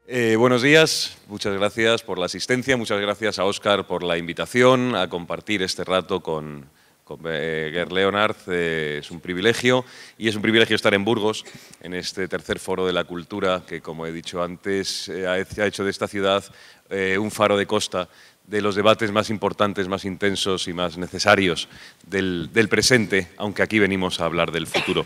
Buenos días, muchas gracias por la asistencia, muchas gracias a Óscar por la invitación a compartir este rato con Gerd Leonhard. Es un privilegio y es un privilegio estar en Burgos, en este tercer foro de la cultura que, como he dicho antes, ha hecho de esta ciudad un faro de costa de los debates más importantes, más intensos y más necesarios del presente, aunque aquí venimos a hablar del futuro.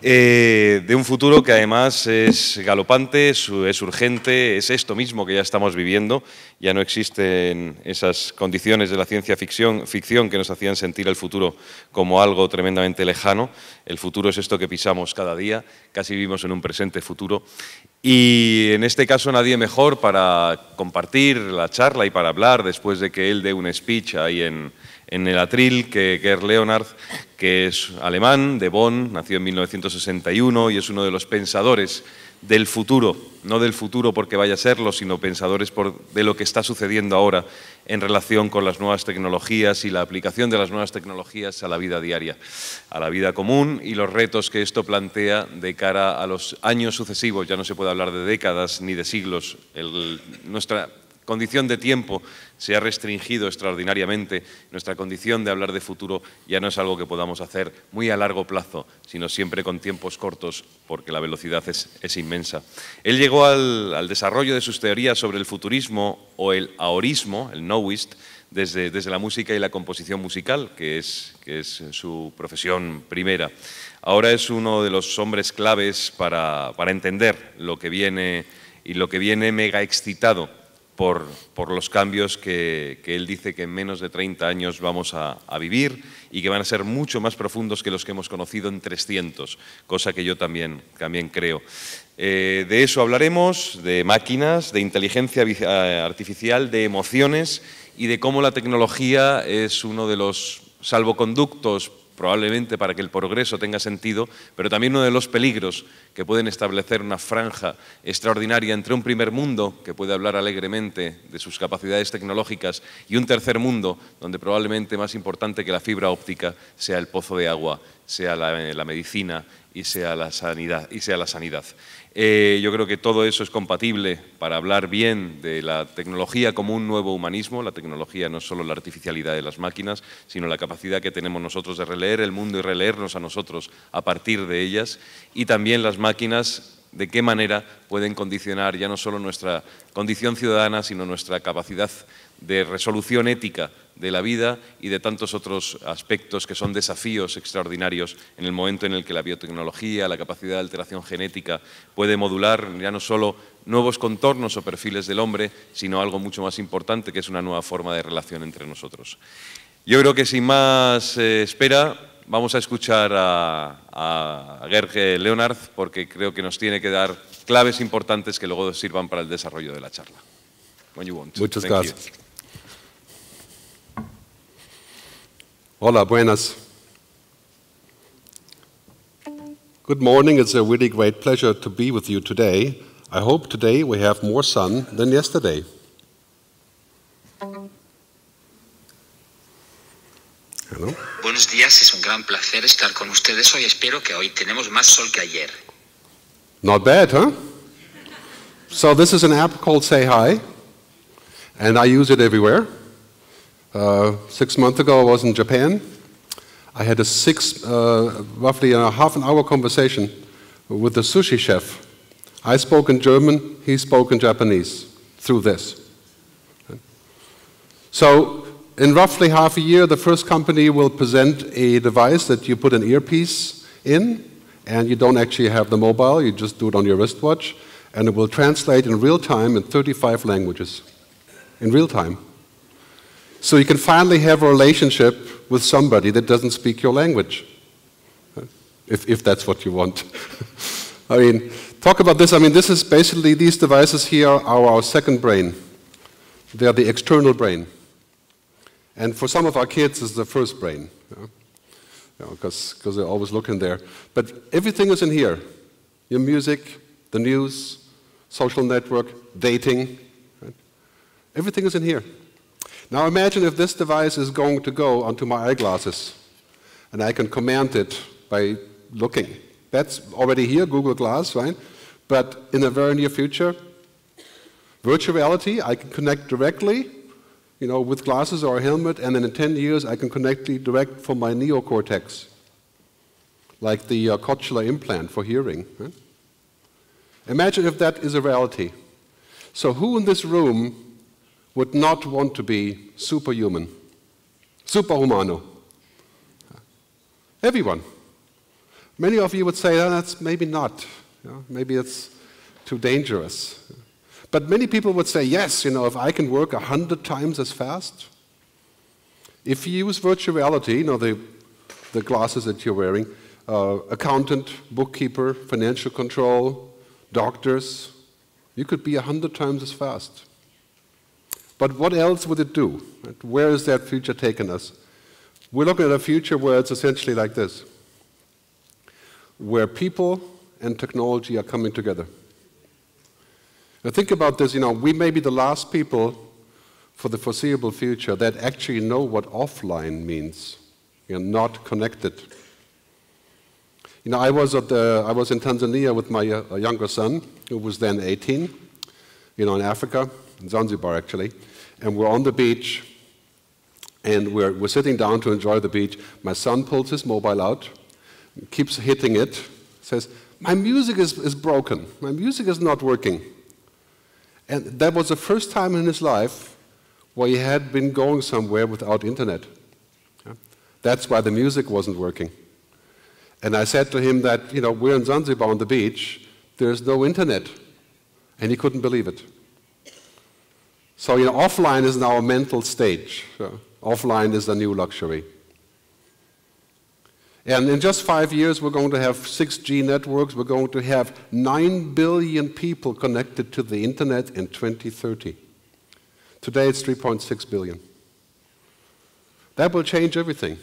De un futuro que además es galopante, es urgente, es esto mismo que ya estamos viviendo. Ya no existen esas condiciones de la ciencia ficción que nos hacían sentir el futuro como algo tremendamente lejano. El futuro es esto que pisamos cada día, casi vivimos en un presente futuro. Y en este caso nadie mejor para compartir la charla y para hablar después de que él dé un speech ahí en el atril, que Gerd Leonhard, que es alemán, de Bonn, nació en 1961 y es uno de los pensadores del futuro, no del futuro porque vaya a serlo, sino pensadores de lo que está sucediendo ahora en relación con las nuevas tecnologías y la aplicación de las nuevas tecnologías a la vida diaria, a la vida común y los retos que esto plantea de cara a los años sucesivos. Ya no se puede hablar de décadas ni de siglos. Nuestra condición de tiempo se ha restringido extraordinariamente. Nuestra condición de hablar de futuro ya no es algo que podamos hacer muy a largo plazo, sino siempre con tiempos cortos, porque la velocidad es inmensa. Él llegó al desarrollo de sus teorías sobre el futurismo o el ahorismo, el nowist, desde la música y la composición musical, que es su profesión primera. Ahora es uno de los hombres claves para entender lo que viene y lo que viene mega excitado por los cambios que él dice que en menos de 30 años vamos a vivir y que van a ser mucho más profundos que los que hemos conocido en 300, cosa que yo también creo. De eso hablaremos, de máquinas, de inteligencia artificial, de emociones y de cómo la tecnología es uno de los salvoconductos probablemente para que el progreso tenga sentido, pero también uno de los peligros que pueden establecer una franja extraordinaria entre un primer mundo, que puede hablar alegremente de sus capacidades tecnológicas, y un tercer mundo, donde probablemente más importante que la fibra óptica sea el pozo de agua, sea la medicina y sea la sanidad. Yo creo que todo eso es compatible para hablar bien de la tecnología como un nuevo humanismo. La tecnología no es solo la artificialidad de las máquinas, sino la capacidad que tenemos nosotros de releer el mundo y releernos a nosotros a partir de ellas, y también las máquinas de qué manera pueden condicionar ya no solo nuestra condición ciudadana, sino nuestra capacidad de resolución ética de la vida y de tantos otros aspectos que son desafíos extraordinarios en el momento en el que la biotecnología, la capacidad de alteración genética puede modular ya no solo nuevos contornos o perfiles del hombre, sino algo mucho más importante, que es una nueva forma de relación entre nosotros. Yo creo que sin más espera vamos a escuchar a Gerd Leonhard, porque creo que nos tiene que dar claves importantes que luego sirvan para el desarrollo de la charla. When you want. Muchas gracias. Hola, buenas. Good morning. It's a really great pleasure to be with you today. I hope today we have more sun than yesterday. Hello. Buenos días, es un gran placer estar con ustedes hoy. Espero que hoy tenemos más sol que ayer. Not bad, huh? So this is an app called Say Hi, and I use it everywhere. 6 months ago I was in Japan. I had roughly a half an hour conversation with the sushi chef. I spoke in German, he spoke in Japanese through this. So in roughly half a year, the first company will present a device that you put an earpiece in, and you don't actually have the mobile, you just do it on your wristwatch, and it will translate in real time in 35 languages. In real time. So you can finally have a relationship with somebody that doesn't speak your language, if that's what you want. I mean, talk about this. I mean, this is basically, these devices here are our second brain. They're the external brain. And for some of our kids, it's the first brain, because they're always looking there. But everything is in here. Your music, the news, social network, dating. Right? Everything is in here. Now imagine if this device is going to go onto my eyeglasses, and I can command it by looking. That's already here, Google Glass, right? But in the very near future, Virtual reality, I can connect directly, you know, with glasses or a helmet, and then in 10 years I can connect direct from my neocortex, like the cochlear implant for hearing. Right? Imagine if that is a reality. So who in this room would not want to be superhuman, superhumano? Everyone. Many of you would say, oh, that's maybe not. You know, maybe it's too dangerous. But many people would say, yes, you know, if I can work 100 times as fast. If you use virtual reality, you know, the glasses that you're wearing, accountant, bookkeeper, financial control, doctors, you could be 100 times as fast. But what else would it do? Where is that future taking us? We're looking at a future where it's essentially like this, where people and technology are coming together. Now think about this, you know, we may be the last people for the foreseeable future that actually know what offline means, you know, not connected. You know, I was in Tanzania with my younger son, who was then 18, you know, in Africa, in Zanzibar actually, and we're on the beach, and we're sitting down to enjoy the beach. My son pulls his mobile out, keeps hitting it, says, my music is broken, my music is not working. And that was the first time in his life where he had been going somewhere without internet. Yeah? That's why the music wasn't working. And I said to him that, you know, we're in Zanzibar on the beach, there's no internet. And he couldn't believe it. So, you know, offline is now a mental stage. Offline is a new luxury. And in just 5 years, we're going to have 6G networks. We're going to have 9 billion people connected to the internet in 2030. Today, it's 3.6 billion. That will change everything,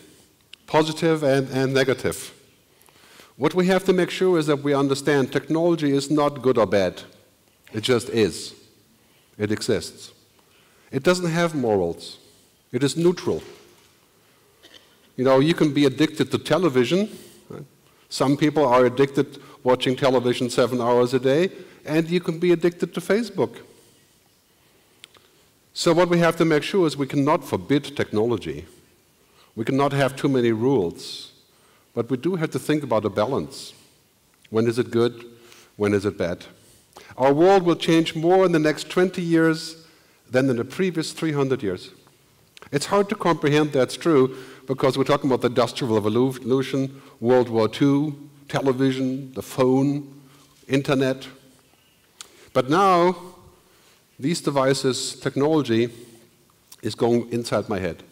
positive and negative. What we have to make sure is that we understand technology is not good or bad. It just is. It exists. It doesn't have morals. It is neutral. You know, you can be addicted to television. Right? Some people are addicted watching television 7 hours a day, and you can be addicted to Facebook. So what we have to make sure is we cannot forbid technology. We cannot have too many rules. But we do have to think about a balance. When is it good? When is it bad? Our world will change more in the next 20 years than in the previous 300 years. It's hard to comprehend that's true because we're talking about the Industrial Revolution, World War II, television, the phone, internet. But now, these devices, technology, is going inside my head.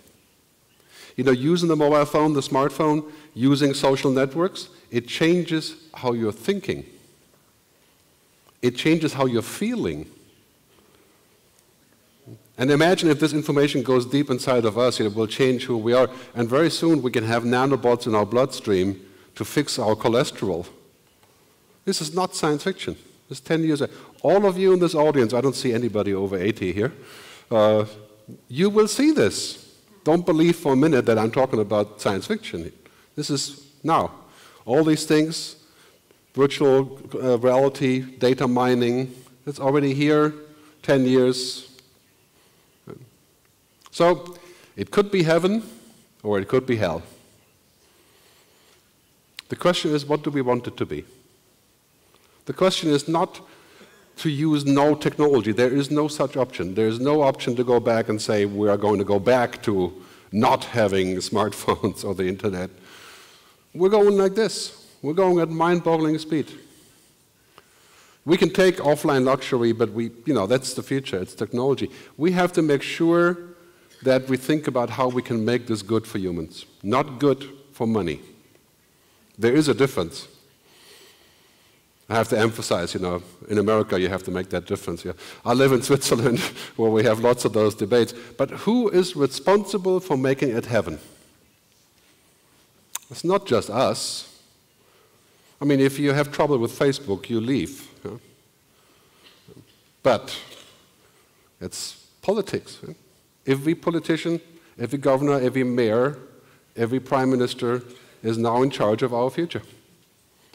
You know, using the mobile phone, the smartphone, using social networks, it changes how you're thinking. It changes how you're feeling. And imagine if this information goes deep inside of us, it will change who we are. And very soon we can have nanobots in our bloodstream to fix our cholesterol. This is not science fiction. This is 10 years ago. All of you in this audience, I don't see anybody over 80 here, you will see this. Don't believe for a minute that I'm talking about science fiction. This is now. All these things, virtual reality, data mining, it's already here, 10 years. So, it could be heaven, or it could be hell. The question is, what do we want it to be? The question is not to use no technology. There is no such option. There is no option to go back and say we are going to go back to not having smartphones or the internet. We're going like this. We're going at mind-boggling speed. We can take offline luxury, but that's the future. It's technology. We have to make sure that we think about how we can make this good for humans, not good for money. There is a difference. I have to emphasize, in America you have to make that difference. Yeah. I live in Switzerland where we have lots of those debates. But who is responsible for making it heaven? It's not just us. I mean, if you have trouble with Facebook, you leave. Yeah. But it's politics. Yeah. Every politician, every governor, every mayor, every prime minister is now in charge of our future.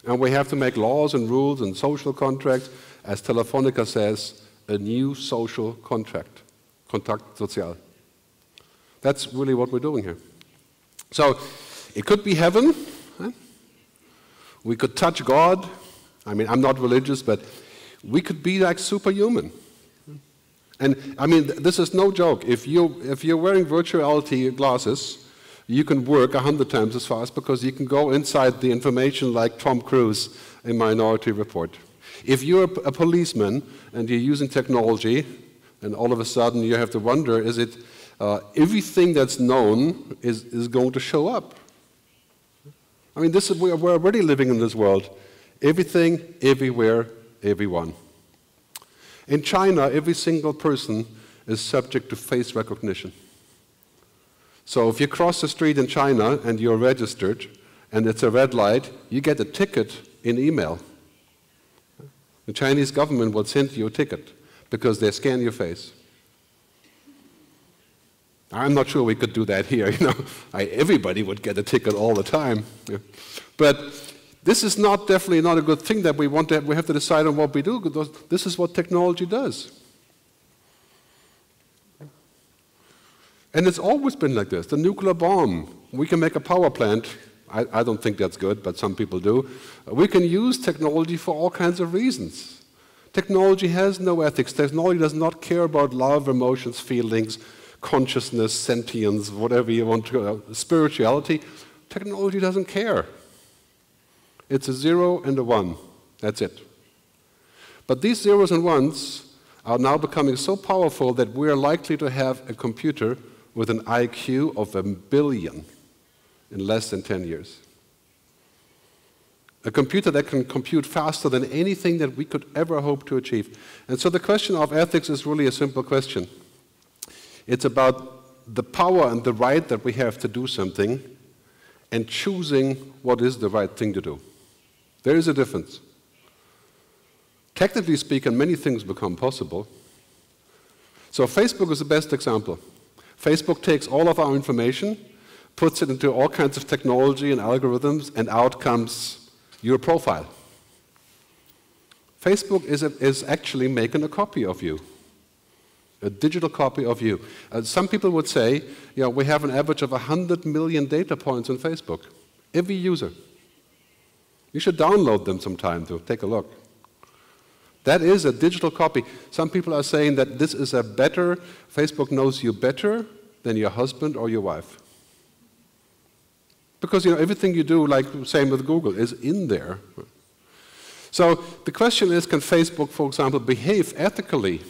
And we have to make laws and rules and social contracts, as Telefonica says, a new social contract, Kontakt sozial. That's really what we're doing here. So it could be heaven. Huh? We could touch God. I mean, I'm not religious, but we could be like superhuman. And I mean, this is no joke. If you're wearing virtual reality glasses, you can work 100 times as fast because you can go inside the information like Tom Cruise in Minority Report. If you're a policeman and you're using technology, and all of a sudden you have to wonder, is it everything that's known is going to show up? I mean, we're already living in this world. Everything, everywhere, everyone. In China, every single person is subject to face recognition. So if you cross the street in China and you're registered and it's a red light, you get a ticket in email. The Chinese government will send you a ticket because they scan your face. I'm not sure we could do that here. You know, everybody would get a ticket all the time. Yeah. But this is definitely not a good thing that we want to have. We have to decide on what we do, because this is what technology does. And it's always been like this. The nuclear bomb, we can make a power plant. I don't think that's good, but some people do. We can use technology for all kinds of reasons. Technology has no ethics. Technology does not care about love, emotions, feelings, consciousness, sentience, whatever you want to, spirituality. Technology doesn't care. It's a 0 and a 1. That's it. But these zeros and ones are now becoming so powerful that we're likely to have a computer with an IQ of 1 billion in less than 10 years. A computer that can compute faster than anything that we could ever hope to achieve. And so the question of ethics is really a simple question. It's about the power and the right that we have to do something and choosing what is the right thing to do. There is a difference. Technically speaking, many things become possible. So Facebook is the best example. Facebook takes all of our information, puts it into all kinds of technology and algorithms, and out comes your profile. Facebook is actually making a copy of you, a digital copy of you. Some people would say, you know, we have an average of 100 million data points on Facebook, every user. You should download them sometime to take a look. That is a digital copy. Some people are saying that this is a better, Facebook knows you better than your husband or your wife. Because, you know, everything you do, like same with Google, is in there. So the question is, can Facebook, for example, behave ethically?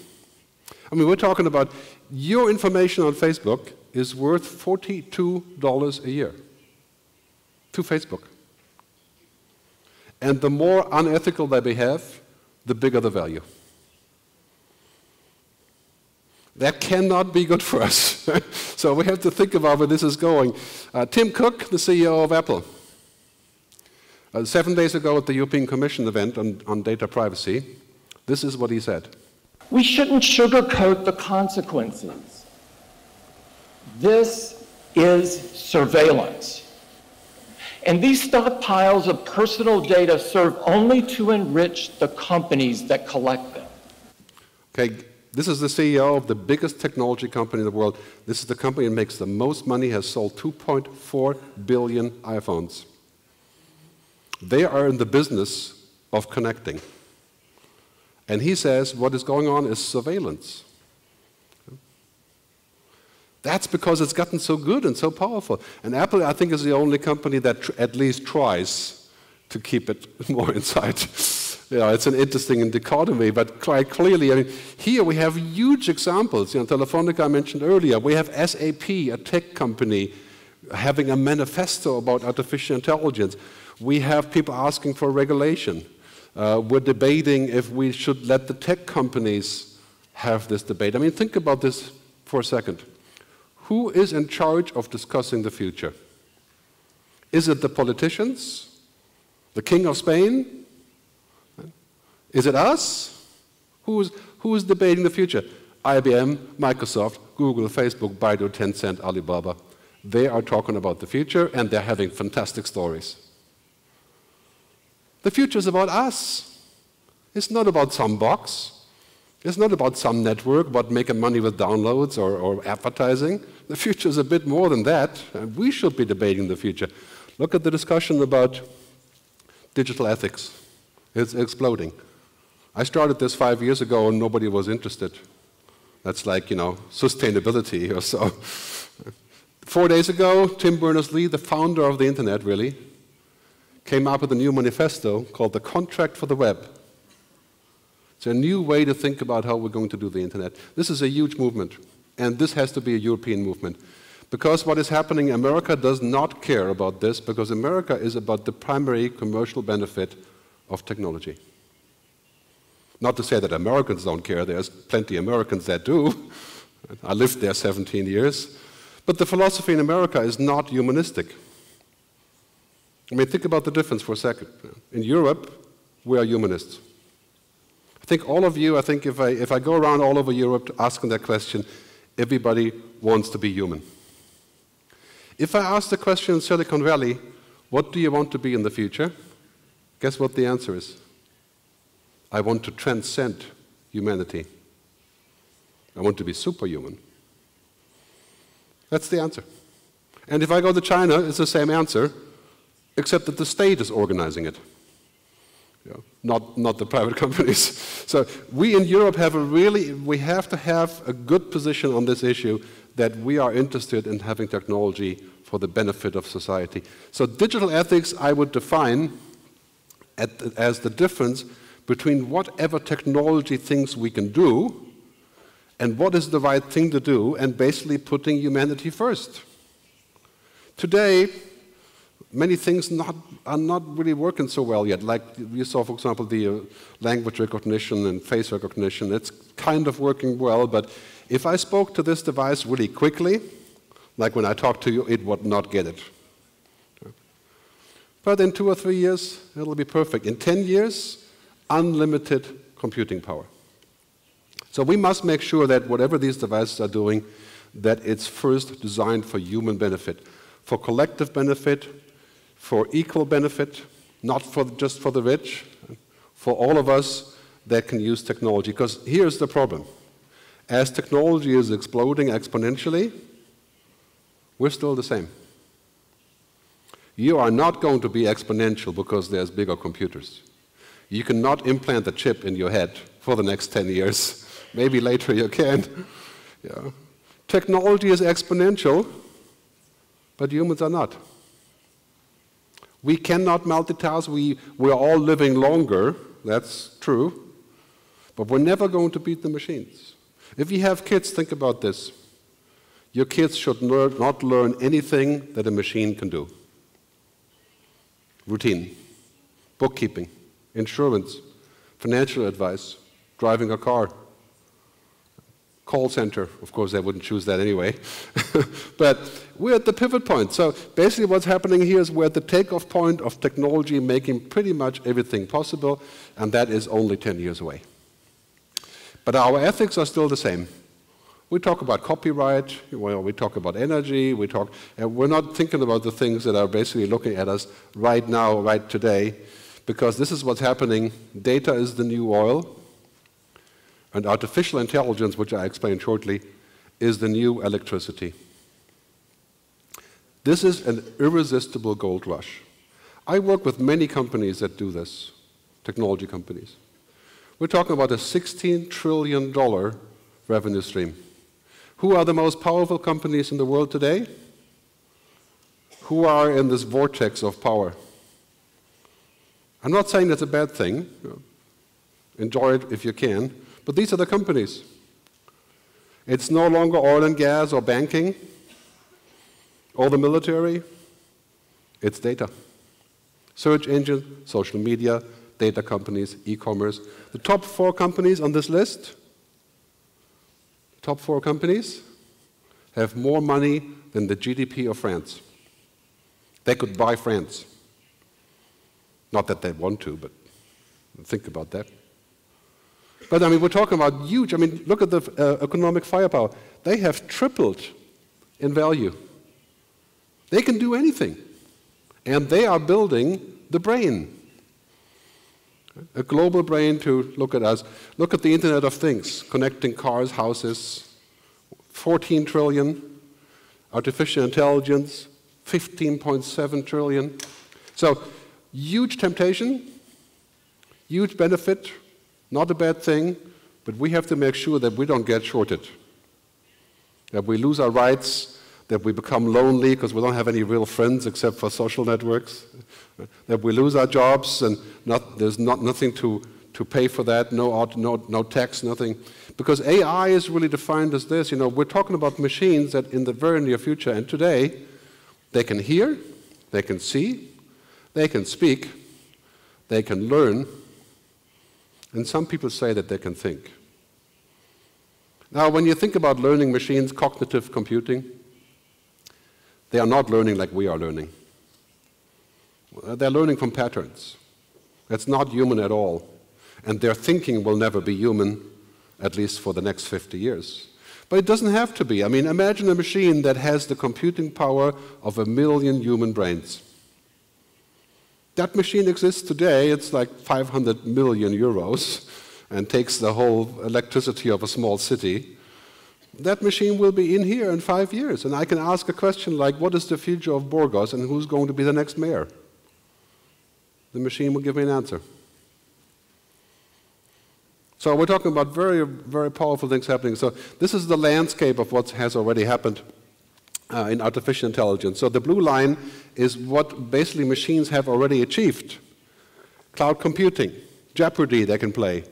I mean, we're talking about your information on Facebook is worth $42 a year to Facebook. And the more unethical they behave, the bigger the value. That cannot be good for us. So we have to think about where this is going. Tim Cook, the CEO of Apple, 7 days ago at the European Commission event on data privacy, this is what he said. We shouldn't sugarcoat the consequences. This is surveillance. And these stockpiles of personal data serve only to enrich the companies that collect them. Okay, this is the CEO of the biggest technology company in the world. This is the company that makes the most money, has sold 2.4 billion iPhones. They are in the business of connecting. And he says what is going on is surveillance. That's because it's gotten so good and so powerful. And Apple, I think, is the only company that at least tries to keep it more inside. You know, it's an interesting dichotomy, but quite clearly, I mean, here we have huge examples. You know, Telefonica I mentioned earlier. We have SAP, a tech company, having a manifesto about artificial intelligence. We have people asking for regulation. We're debating if we should let the tech companies have this debate. I mean, think about this for a second. Who is in charge of discussing the future? Is it the politicians? The King of Spain? Is it us? Who is debating the future? IBM, Microsoft, Google, Facebook, Baidu, Tencent, Alibaba. They are talking about the future, and they're having fantastic stories. The future is about us. It's not about some box. It's not about some network, about making money with downloads or advertising. The future is a bit more than that, and we should be debating the future. Look at the discussion about digital ethics. It's exploding. I started this 5 years ago and nobody was interested. That's like, you know, sustainability or so. 4 days ago, Tim Berners-Lee, the founder of the internet, really, came up with a new manifesto called the Contract for the Web. It's a new way to think about how we're going to do the internet. This is a huge movement, and this has to be a European movement. Because what is happening, America does not care about this, because America is about the primary commercial benefit of technology. Not to say that Americans don't care, there's plenty of Americans that do. I lived there 17 years. But the philosophy in America is not humanistic. I mean, think about the difference for a second. In Europe, we are humanists. I think all of you, if I go around all over Europe asking that question, everybody wants to be human. If I ask the question in Silicon Valley, what do you want to be in the future? Guess what the answer is? I want to transcend humanity. I want to be superhuman. That's the answer. And if I go to China, it's the same answer, except that the state is organizing it. You know, not the private companies. So we in Europe we have to have a good position on this issue, that we are interested in having technology for the benefit of society. So digital ethics I would define as the difference between whatever technology thinks we can do and what is the right thing to do, and basically putting humanity first. Today, many things are not really working so well yet. Like you saw, for example, the language recognition and face recognition. It's kind of working well, but if I spoke to this device really quickly, like when I talk to you, it would not get it. But in 2 or 3 years, it'll be perfect. In 10 years, unlimited computing power. So we must make sure that whatever these devices are doing, that it's first designed for human benefit, for collective benefit, for equal benefit, not just for the rich, for all of us that can use technology. Because here's the problem. As technology is exploding exponentially, we're still the same. You are not going to be exponential because there's bigger computers. You cannot implant a chip in your head for the next 10 years. Maybe later you can. Yeah. Technology is exponential, but humans are not. We cannot multitask. We're all living longer, that's true, but we're never going to beat the machines. If you have kids, think about this. Your kids should not learn anything that a machine can do. Routine, bookkeeping, insurance, financial advice, driving a car, call center. Of course, they wouldn't choose that anyway. But we're at the pivot point. So basically what's happening here is we're at the takeoff point of technology making pretty much everything possible, and that is only 10 years away. But our ethics are still the same. We talk about copyright, well, we talk about energy, we're not thinking about the things that are basically looking at us right now, right today, because this is what's happening. Data is the new oil, and artificial intelligence, which I explain shortly, is the new electricity. This is an irresistible gold rush. I work with many companies that do this, technology companies. We're talking about a $16 trillion revenue stream. Who are the most powerful companies in the world today? Who are in this vortex of power? I'm not saying that's a bad thing. Enjoy it if you can. But these are the companies. It's no longer oil and gas or banking or the military. It's data. Search engine, social media, data companies, e-commerce. The top 4 companies on this list, top 4 companies, have more money than the GDP of France. They could buy France. Not that they want to, but think about that. But I mean, we're talking about huge, I mean, look at the economic firepower. They have tripled in value. They can do anything. And they are building the brain. A global brain to look at us. Look at the Internet of Things, connecting cars, houses, 14 trillion. Artificial intelligence, 15.7 trillion. So, huge temptation, huge benefit, not a bad thing, but we have to make sure that we don't get shorted. That we lose our rights, that we become lonely because we don't have any real friends except for social networks. That we lose our jobs and there's nothing to pay for that, no tax, nothing. Because AI is really defined as this. You know, we're talking about machines that in the very near future and today, they can hear, they can see, they can speak, they can learn, and some people say that they can think. Now, when you think about learning machines, cognitive computing, they are not learning like we are learning. They're learning from patterns. That's not human at all. And their thinking will never be human, at least for the next 50 years. But it doesn't have to be. I mean, imagine a machine that has the computing power of 1 million human brains. That machine exists today. It's like 500 million euros and takes the whole electricity of a small city. That machine will be in here in 5 years. And I can ask a question like, what is the future of Burgos and who's going to be the next mayor? The machine will give me an answer. So we're talking about very, very powerful things happening. So this is the landscape of what has already happened in artificial intelligence. So the blue line is what basically machines have already achieved. Cloud computing, Jeopardy they can play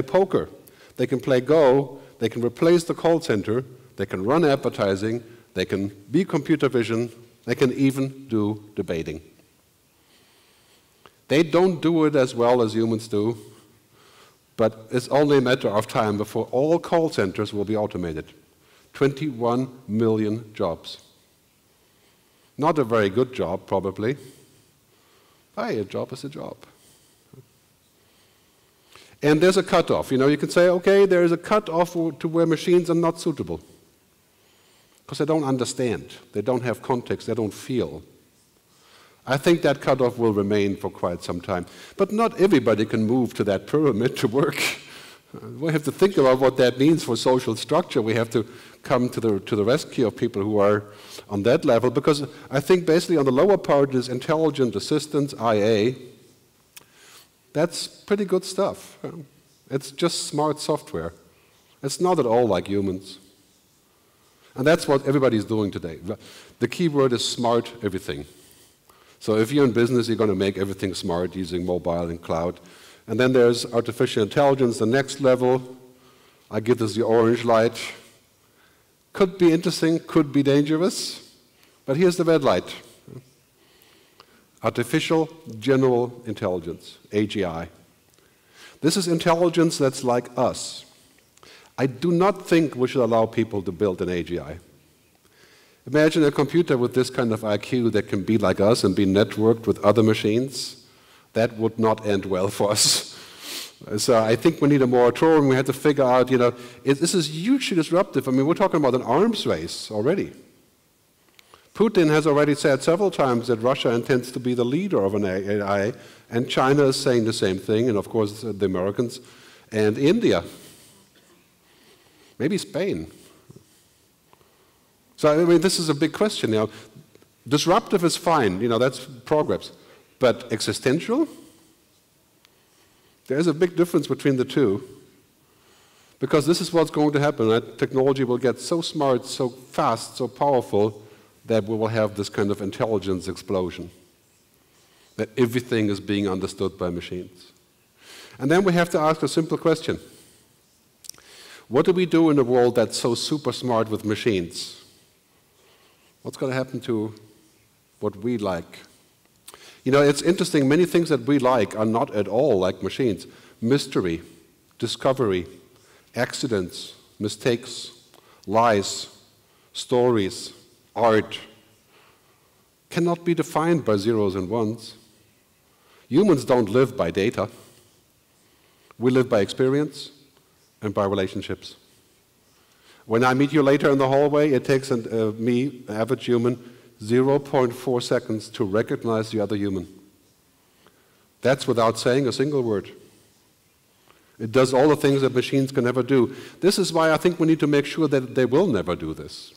poker, they can play Go, they can replace the call center, they can run advertising, they can be computer vision, they can even do debating. They don't do it as well as humans do. But it's only a matter of time before all call centers will be automated. 21 million jobs. Not a very good job, probably. Hey, a job is a job. And there's a cutoff. You know, you can say, okay, there is a cutoff to where machines are not suitable. Because they don't understand. They don't have context. They don't feel. I think that cutoff will remain for quite some time. But not everybody can move to that pyramid to work. We have to think about what that means for social structure. We have to come to the rescue of people who are on that level, because I think basically on the lower part is intelligent assistance, IA. That's pretty good stuff. It's just smart software. It's not at all like humans. And that's what everybody's doing today. The key word is smart everything. So if you're in business, you're going to make everything smart using mobile and cloud. And then there's artificial intelligence, the next level. I give this the orange light. Could be interesting, could be dangerous. But here's the red light. Artificial General Intelligence, AGI. This is intelligence that's like us. I do not think we should allow people to build an AGI. Imagine a computer with this kind of IQ that can be like us and be networked with other machines. That would not end well for us. So I think we need a moratorium. We have to figure out, you know, this is hugely disruptive. I mean, we're talking about an arms race already. Putin has already said several times that Russia intends to be the leader of an AI, and China is saying the same thing, and of course the Americans, and India. Maybe Spain. So, I mean, this is a big question. You know, disruptive is fine, you know, that's progress. But existential? There's a big difference between the two. Because this is what's going to happen. Right? Technology will get so smart, so fast, so powerful, that we will have this kind of intelligence explosion. That everything is being understood by machines. And then we have to ask a simple question. What do we do in a world that's so super smart with machines? What's going to happen to what we like? You know, it's interesting, many things that we like are not at all like machines. Mystery, discovery, accidents, mistakes, lies, stories, art, cannot be defined by zeros and ones. Humans don't live by data. We live by experience and by relationships. When I meet you later in the hallway, it takes me, an average human, 0.4 seconds to recognize the other human. That's without saying a single word. It does all the things that machines can never do. This is why I think we need to make sure that they will never do this.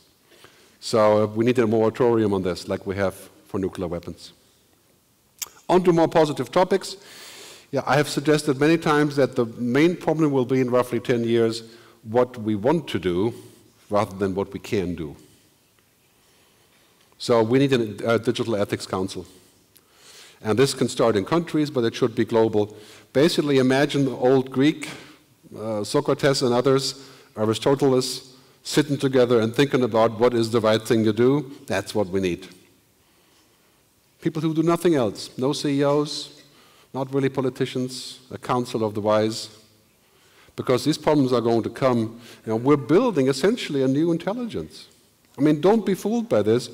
So we need a moratorium on this, like we have for nuclear weapons. On to more positive topics. Yeah, I have suggested many times that the main problem will be in roughly 10 years what we want to do rather than what we can do. So we need a digital ethics council. And this can start in countries, but it should be global. Basically, imagine the old Greek, Socrates and others, Aristoteles, sitting together and thinking about what is the right thing to do. That's what we need. People who do nothing else. No CEOs, not really politicians, a council of the wise. Because these problems are going to come. You know, we're building essentially a new intelligence. I mean, don't be fooled by this.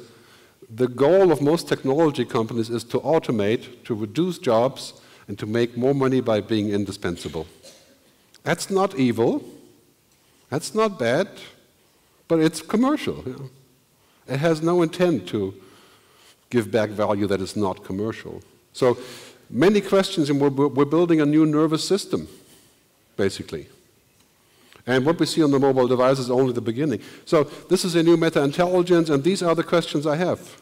The goal of most technology companies is to automate, to reduce jobs, and to make more money by being indispensable. That's not evil. That's not bad. But it's commercial. You know. It has no intent to give back value that is not commercial. So many questions, and we're building a new nervous system, basically. And what we see on the mobile device is only the beginning. So this is a new meta-intelligence, and these are the questions I have.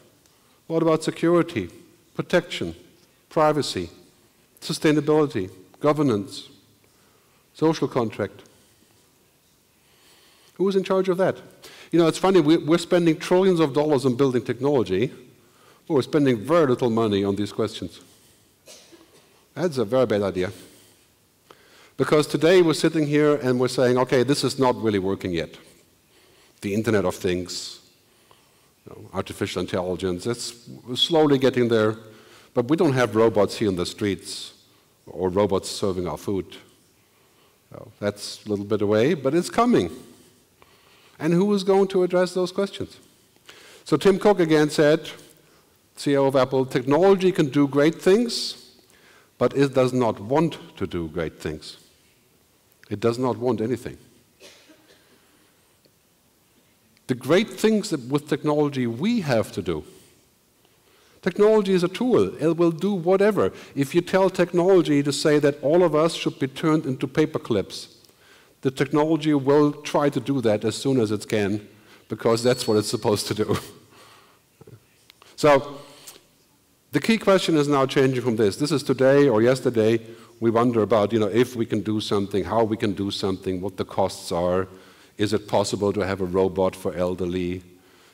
What about security, protection, privacy, sustainability, governance, social contract? Who is in charge of that? You know, it's funny, we're spending trillions of dollars on building technology, but we're spending very little money on these questions. That's a very bad idea. Because today we're sitting here and we're saying, okay, this is not really working yet. The Internet of Things, you know, artificial intelligence, it's slowly getting there, but we don't have robots here in the streets or robots serving our food. So that's a little bit away, but it's coming. And who is going to address those questions? So Tim Cook again said, CEO of Apple, technology can do great things, but it does not want to do great things. It does not want anything. The great things that with technology we have to do. Technology is a tool. It will do whatever. If you tell technology to say that all of us should be turned into paper clips, the technology will try to do that as soon as it can, because that's what it's supposed to do. So the key question is now changing from this. This is today or yesterday. We wonder about, you know, if we can do something, how we can do something, what the costs are. Is it possible to have a robot for elderly?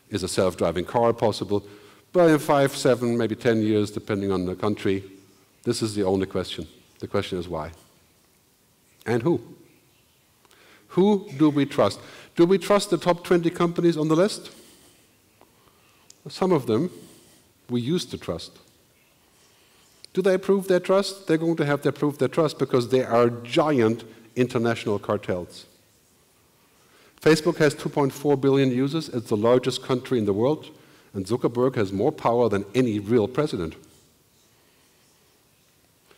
Is a self-driving car possible? But in 5, 7, maybe 10 years, depending on the country, this is the only question. The question is why. And who? Who do we trust? Do we trust the top 20 companies on the list? Some of them we used to trust. Do they prove their trust? They're going to have to prove their trust because they are giant international cartels. Facebook has 2.4 billion users. It's the largest country in the world. And Zuckerberg has more power than any real president.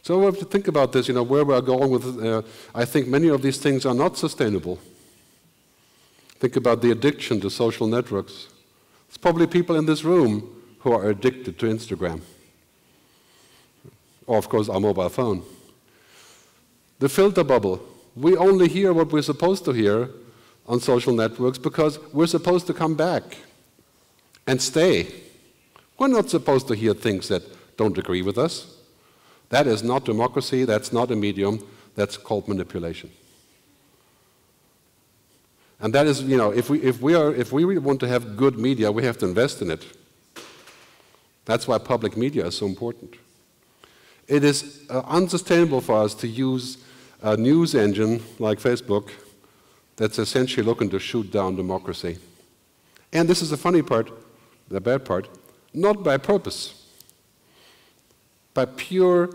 So we have to think about this, you know, where we are going with, I think many of these things are not sustainable. Think about the addiction to social networks. There's probably people in this room who are addicted to Instagram. Or, of course, our mobile phone. The filter bubble. We only hear what we're supposed to hear on social networks because we're supposed to come back and stay. We're not supposed to hear things that don't agree with us. That is not democracy, that's not a medium, that's called manipulation. And that is, you know, if we really want to have good media, we have to invest in it. That's why public media is so important. It is unsustainable for us to use a news engine like Facebook that's essentially looking to shoot down democracy. And this is the funny part, the bad part, not by purpose, by pure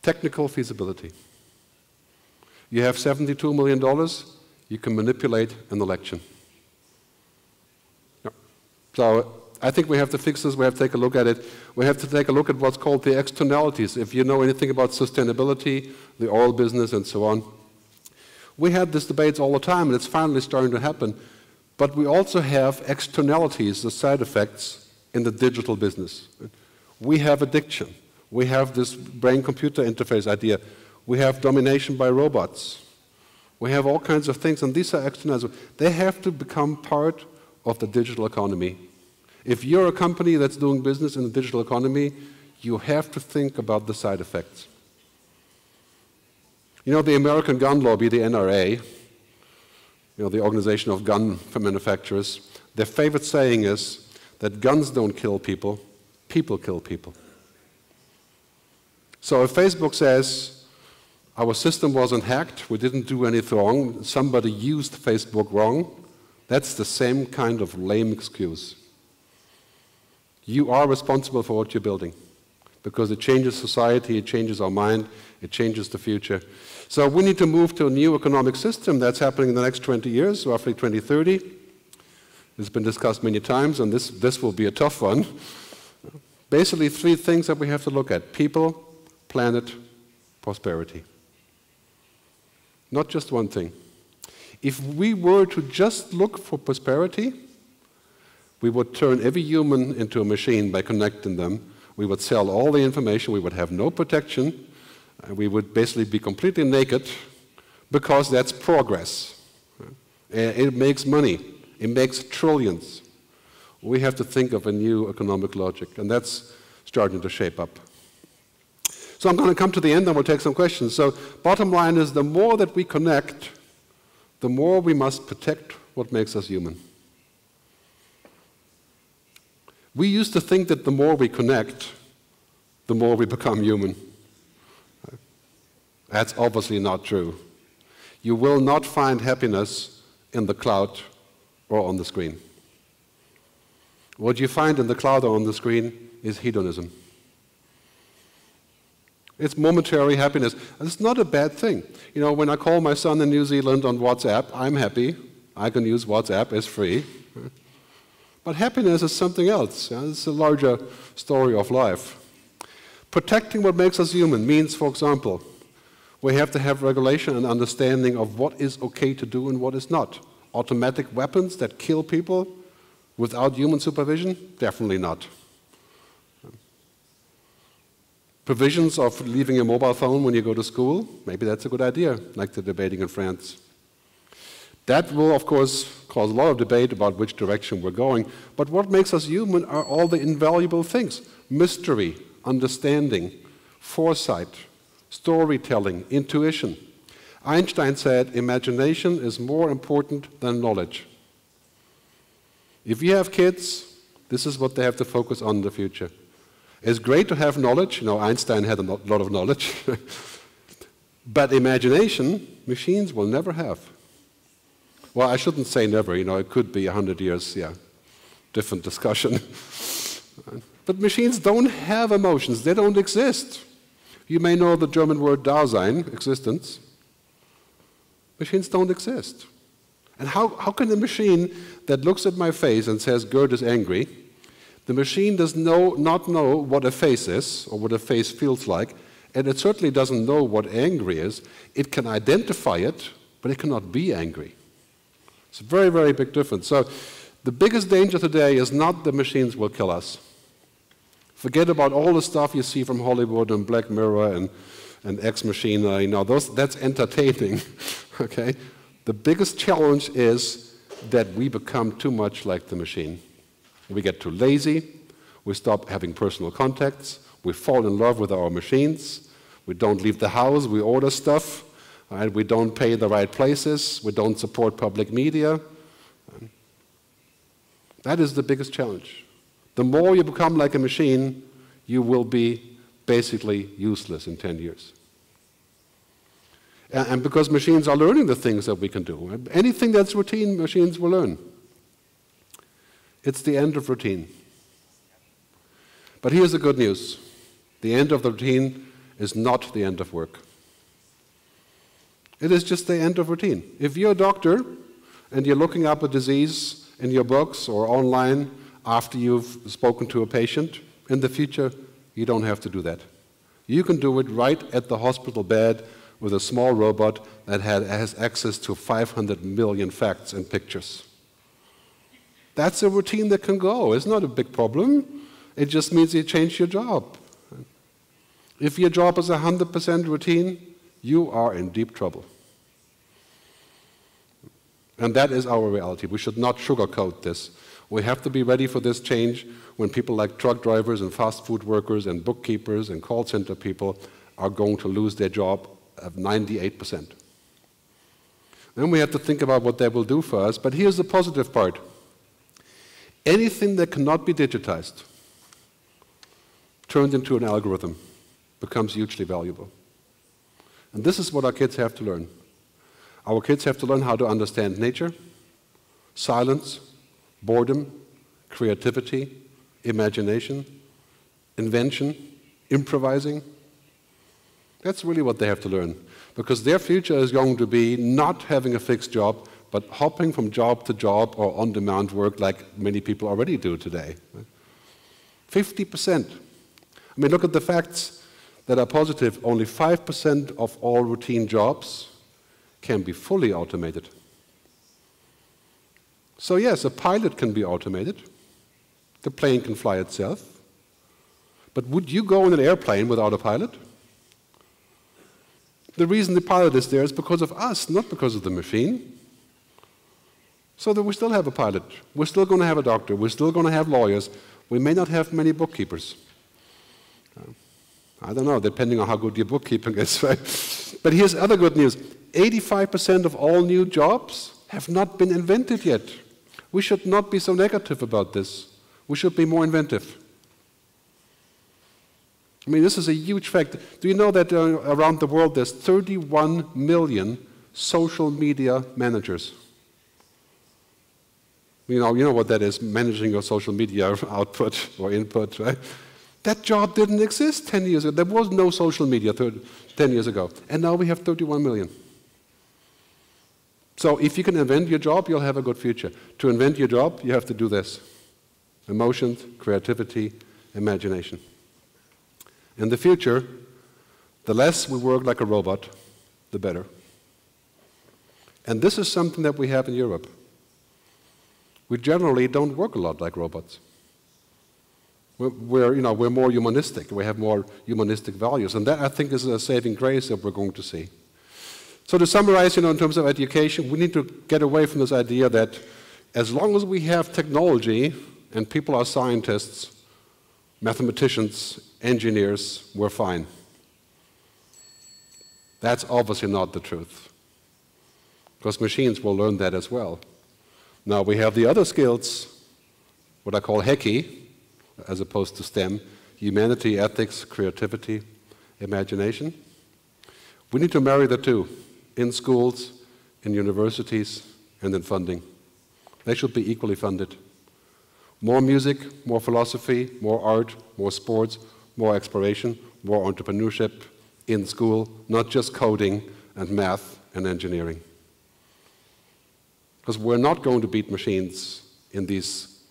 technical feasibility. You have $72 million, you can manipulate an election. No. So I think we have to fix this, we have to take a look at it. We have to take a look at what's called the externalities. If you know anything about sustainability, the oil business and so on. We have these debates all the time and it's finally starting to happen. But we also have externalities, the side effects in the digital business. We have addiction. We have this brain-computer interface idea. We have domination by robots. We have all kinds of things, and these are externalities. They have to become part of the digital economy. If you're a company that's doing business in the digital economy, you have to think about the side effects. You know, the American gun lobby, the NRA, you know, the organization of gun manufacturers, their favorite saying is that guns don't kill people, people kill people. So if Facebook says, our system wasn't hacked, we didn't do anything wrong, somebody used Facebook wrong, that's the same kind of lame excuse. You are responsible for what you're building, because it changes society, it changes our mind, it changes the future. So we need to move to a new economic system that's happening in the next 20 years, roughly 2030. It's been discussed many times, and this will be a tough one. Basically, three things that we have to look at: people, planet, prosperity. Not just one thing. If we were to just look for prosperity, we would turn every human into a machine by connecting them. We would sell all the information, we would have no protection, and we would basically be completely naked, because that's progress. It makes money. It makes trillions. We have to think of a new economic logic, and that's starting to shape up. So I'm going to come to the end, and we'll take some questions. So bottom line is, the more that we connect, the more we must protect what makes us human. We used to think that the more we connect, the more we become human. That's obviously not true. You will not find happiness in the cloud or on the screen. What you find in the cloud or on the screen is hedonism. It's momentary happiness. And it's not a bad thing. You know, when I call my son in New Zealand on WhatsApp, I'm happy. I can use WhatsApp, it's free. But happiness is something else. It's a larger story of life. Protecting what makes us human means, for example, we have to have regulation and understanding of what is okay to do and what is not. Automatic weapons that kill people without human supervision? Definitely not. Provisions of leaving a mobile phone when you go to school? Maybe that's a good idea, like they're debating in France. That will, of course, cause a lot of debate about which direction we're going. But what makes us human are all the invaluable things: mystery, understanding, foresight, storytelling, intuition. Einstein said, imagination is more important than knowledge. If you have kids, this is what they have to focus on in the future. It's great to have knowledge. You know, Einstein had a lot of knowledge. But imagination, machines will never have. Well, I shouldn't say never. You know, it could be 100 years, yeah. Different discussion. But machines don't have emotions. They don't exist. You may know the German word Dasein, existence. Machines don't exist. And how can a machine that looks at my face and says, Gerd is angry, the machine does not know what a face is or what a face feels like, and it certainly doesn't know what angry is. It can identify it, but it cannot be angry. It's a very, very big difference. So the biggest danger today is not the machines will kill us. Forget about all the stuff you see from Hollywood and Black Mirror and Ex Machina. You know, that's entertaining. Okay? The biggest challenge is that we become too much like the machine. We get too lazy, we stop having personal contacts, we fall in love with our machines, we don't leave the house, we order stuff, right? We don't pay the right places, we don't support public media. That is the biggest challenge. The more you become like a machine, you will be basically useless in 10 years. And because machines are learning the things that we can do. Anything that's routine, machines will learn. It's the end of routine. But here's the good news. The end of the routine is not the end of work. It is just the end of routine. If you're a doctor and you're looking up a disease in your books or online after you've spoken to a patient, in the future, you don't have to do that. You can do it right at the hospital bed with a small robot that has access to 500 million facts and pictures. That's a routine that can go. It's not a big problem. It just means you change your job. If your job is 100% routine, you are in deep trouble. And that is our reality. We should not sugarcoat this. We have to be ready for this change when people like truck drivers and fast food workers and bookkeepers and call center people are going to lose their job at 98%. Then we have to think about what that will do for us. But here's the positive part. Anything that cannot be digitized, turned into an algorithm, becomes hugely valuable. And this is what our kids have to learn. Our kids have to learn how to understand nature, silence, boredom, creativity, imagination, invention, improvising. That's really what they have to learn. Because their future is going to be not having a fixed job, but hopping from job to job or on-demand work like many people already do today. 50%. I mean, look at the facts that are positive. Only 5% of all routine jobs can be fully automated. So yes, a pilot can be automated. The plane can fly itself. But would you go in an airplane without a pilot? The reason the pilot is there is because of us, not because of the machine. So that we still have a pilot. We're still going to have a doctor. We're still going to have lawyers. We may not have many bookkeepers. I don't know, depending on how good your bookkeeping is, right? But here's other good news. 85% of all new jobs have not been invented yet. We should not be so negative about this. We should be more inventive. I mean, this is a huge fact. Do you know that around the world there's 31 million social media managers? You know what that is, managing your social media output or input, right? That job didn't exist 10 years ago. There was no social media 10 years ago. And now we have 31 million. So if you can invent your job, you'll have a good future. To invent your job, you have to do this. Emotions, creativity, imagination. In the future, the less we work like a robot, the better. And this is something that we have in Europe. We generally don't work a lot like robots. We're more humanistic. We have more humanistic values. And that, I think, is a saving grace that we're going to see. So to summarize, in terms of education, we need to get away from this idea that as long as we have technology and people are scientists, mathematicians, engineers, we're fine. That's obviously not the truth. Because machines will learn that as well. Now we have the other skills, what I call HECI, as opposed to STEM, humanity, ethics, creativity, imagination. We need to marry the two, in schools, in universities, and in funding. They should be equally funded. More music, more philosophy, more art, more sports, more exploration, more entrepreneurship in school, not just coding and math and engineering. Because we're not going to beat machines in these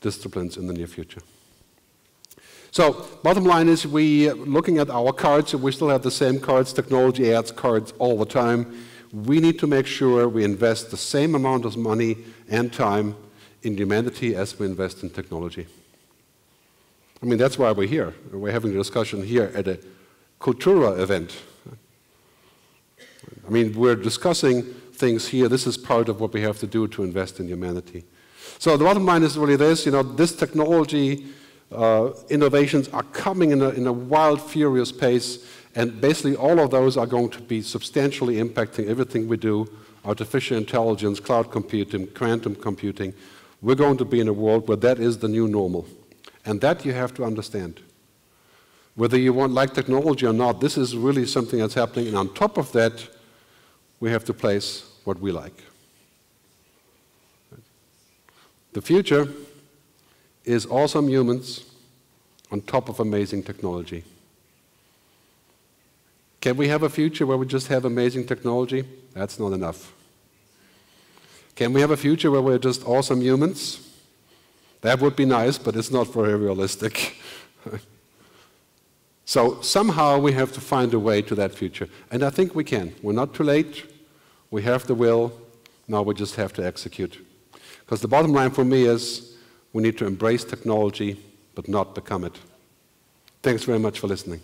disciplines in the near future. So, bottom line is, looking at our cards, we still have the same cards. Technology adds cards all the time. We need to make sure we invest the same amount of money and time in humanity as we invest in technology. I mean, that's why we're here. We're having a discussion here at a Cultura event. I mean, we're discussing things here. This is part of what we have to do to invest in humanity. So the bottom line is really this, this technology innovations are coming in a wild, furious pace, and basically all of those are going to be substantially impacting everything we do, artificial intelligence, cloud computing, quantum computing. We're going to be in a world where that is the new normal. And that you have to understand. Whether you like technology or not, this is really something that's happening, and on top of that, we have to place what we like. The future is awesome humans on top of amazing technology. Can we have a future where we just have amazing technology? That's not enough. Can we have a future where we're just awesome humans? That would be nice, but it's not very realistic. So somehow we have to find a way to that future. And I think we can. We're not too late. We have the will. Now we just have to execute. Because the bottom line for me is we need to embrace technology, but not become it. Thanks very much for listening.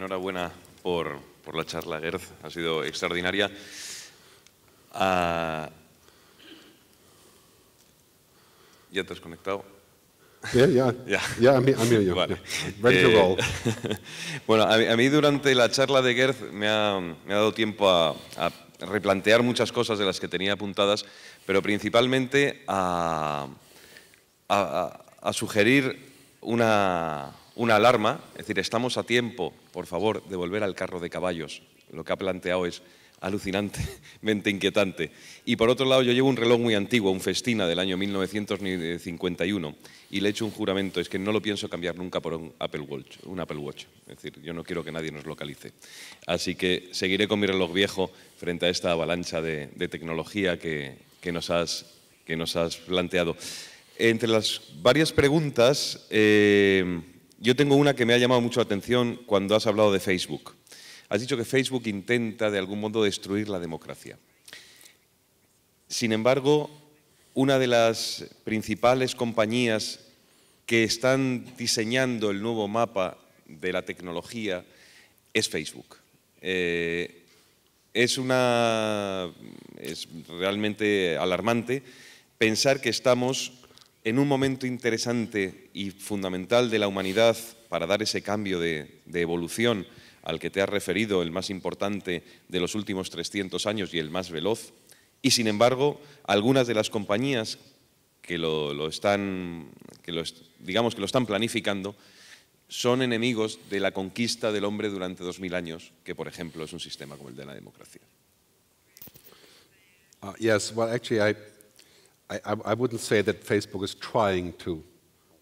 enhorabuena por la charla, Gerd. Ha sido extraordinaria. ¿Ya te has conectado? Yeah, I'm here. Vale. Ready to roll. Bueno, a mí durante la charla de Gerd me ha dado tiempo a replantear muchas cosas de las que tenía apuntadas, pero principalmente a sugerir una alarma, es decir, estamos a tiempo, por favor, de volver al carro de caballos. Lo que ha planteado es alucinantemente inquietante. Y por otro lado, yo llevo un reloj muy antiguo, un Festina del año 1951, y le he hecho un juramento, es que no lo pienso cambiar nunca por un Apple Watch. Es decir, yo no quiero que nadie nos localice. Así que seguiré con mi reloj viejo frente a esta avalancha de tecnología que nos has planteado. Entre las varias preguntas, yo tengo una que me ha llamado mucho la atención cuando has hablado de Facebook. Has dicho que Facebook intenta de algún modo destruir la democracia. Sin embargo, una de las principales compañías que están diseñando el nuevo mapa de la tecnología es Facebook. Es realmente alarmante pensar que estamos en un momento interesante y fundamental de la humanidad para dar ese cambio de evolución al que te has referido, el más importante de los últimos 300 años y el más veloz, y sin embargo, algunas de las compañías que lo están planificando son enemigos de la conquista del hombre durante 2000 años, que por ejemplo es un sistema como el de la democracia. Yes, well actually I wouldn't say that Facebook is trying to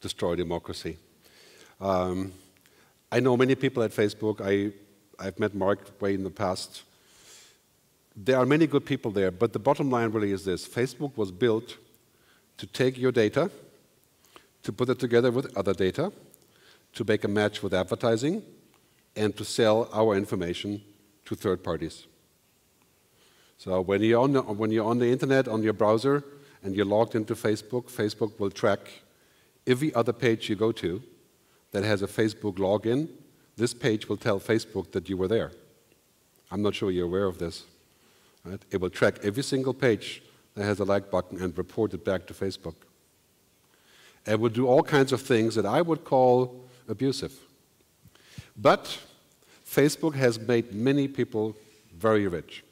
destroy democracy. I know many people at Facebook. I've met Mark way in the past. There are many good people there, but the bottom line really is this. Facebook was built to take your data, to put it together with other data, to make a match with advertising, and to sell our information to third parties. So when you're on the internet, on your browser, and you're logged into Facebook, Facebook will track every other page you go to that has a Facebook login. This page will tell Facebook that you were there. I'm not sure you're aware of this. Right? It will track every single page that has a like button and report it back to Facebook. It will do all kinds of things that I would call abusive. But Facebook has made many people very rich.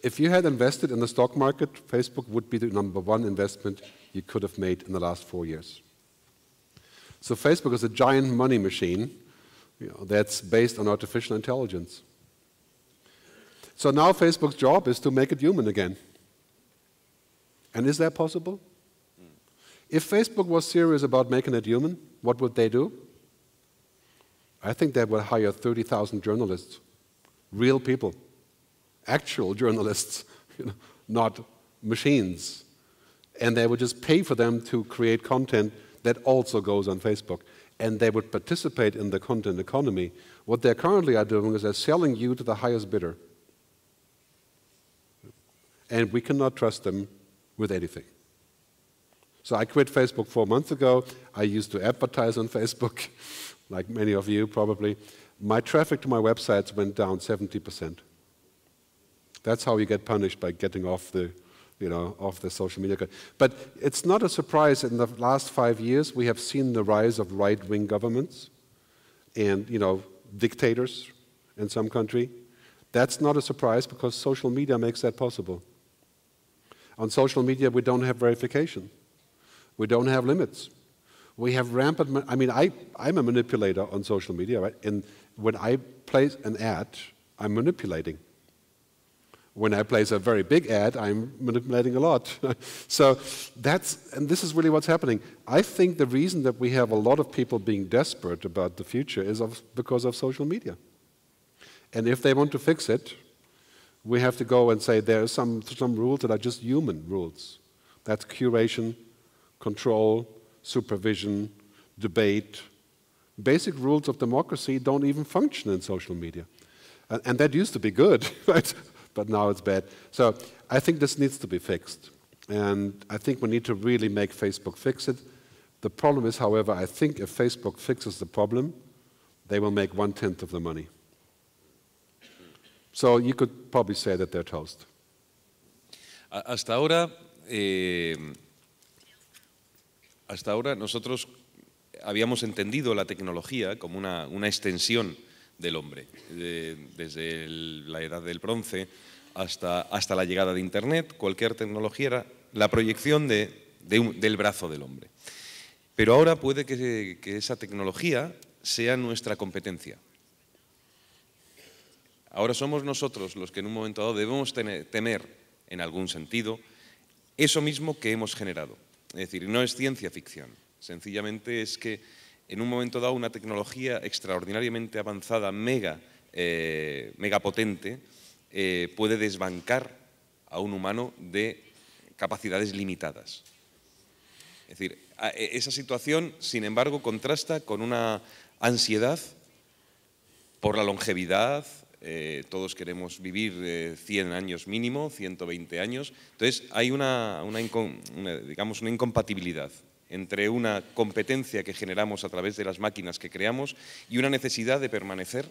If you had invested in the stock market, Facebook would be the #1 investment you could have made in the last 4 years. So Facebook is a giant money machine, that's based on artificial intelligence. So now Facebook's job is to make it human again. And is that possible? If Facebook was serious about making it human, what would they do? I think they would hire 30,000 journalists, real people, actual journalists, not machines. And they would just pay for them to create content that also goes on Facebook. And they would participate in the content economy. What they currently are doing is they're selling you to the highest bidder. And we cannot trust them with anything. So I quit Facebook 4 months ago. I used to advertise on Facebook, like many of you probably. My traffic to my websites went down 70%. That's how you get punished, by getting off the off the social media. But it's not a surprise that in the last 5 years we have seen the rise of right-wing governments and dictators in some country. That's not a surprise because social media makes that possible. On social media we don't have verification. We don't have limits. We have rampant, I'm a manipulator on social media, right? And when I place an ad, I'm manipulating. When I place a very big ad, I'm manipulating a lot. So and this is really what's happening. I think the reason that we have a lot of people being desperate about the future is because of social media. And if they want to fix it, we have to go and say there are some rules that are just human rules. That's curation, control, supervision, debate. Basic rules of democracy don't even function in social media. And that used to be good, right? But now it's bad. So I think this needs to be fixed. And I think we need to really make Facebook fix it. The problem is, however, I think if Facebook fixes the problem, they will make 1/10 of the money. So you could probably say that they're toast. Hasta ahora nosotros habíamos entendido la tecnología como una extensión del hombre, desde la edad del bronce hasta la llegada de Internet. Cualquier tecnología era la proyección del brazo del hombre. Pero ahora puede que esa tecnología sea nuestra competencia. Ahora somos nosotros los que en un momento dado debemos temer, en algún sentido, eso mismo que hemos generado. Es decir, no es ciencia ficción, sencillamente es que en un momento dado una tecnología extraordinariamente avanzada, mega potente, puede desbancar a un humano de capacidades limitadas. Es decir, esa situación, sin embargo, contrasta con una ansiedad por la longevidad. Todos queremos vivir 100 años mínimo, 120 años. Entonces, hay digamos, una incompatibilidad entre una competencia que generamos a través de las máquinas que creamos y una necesidad de permanecer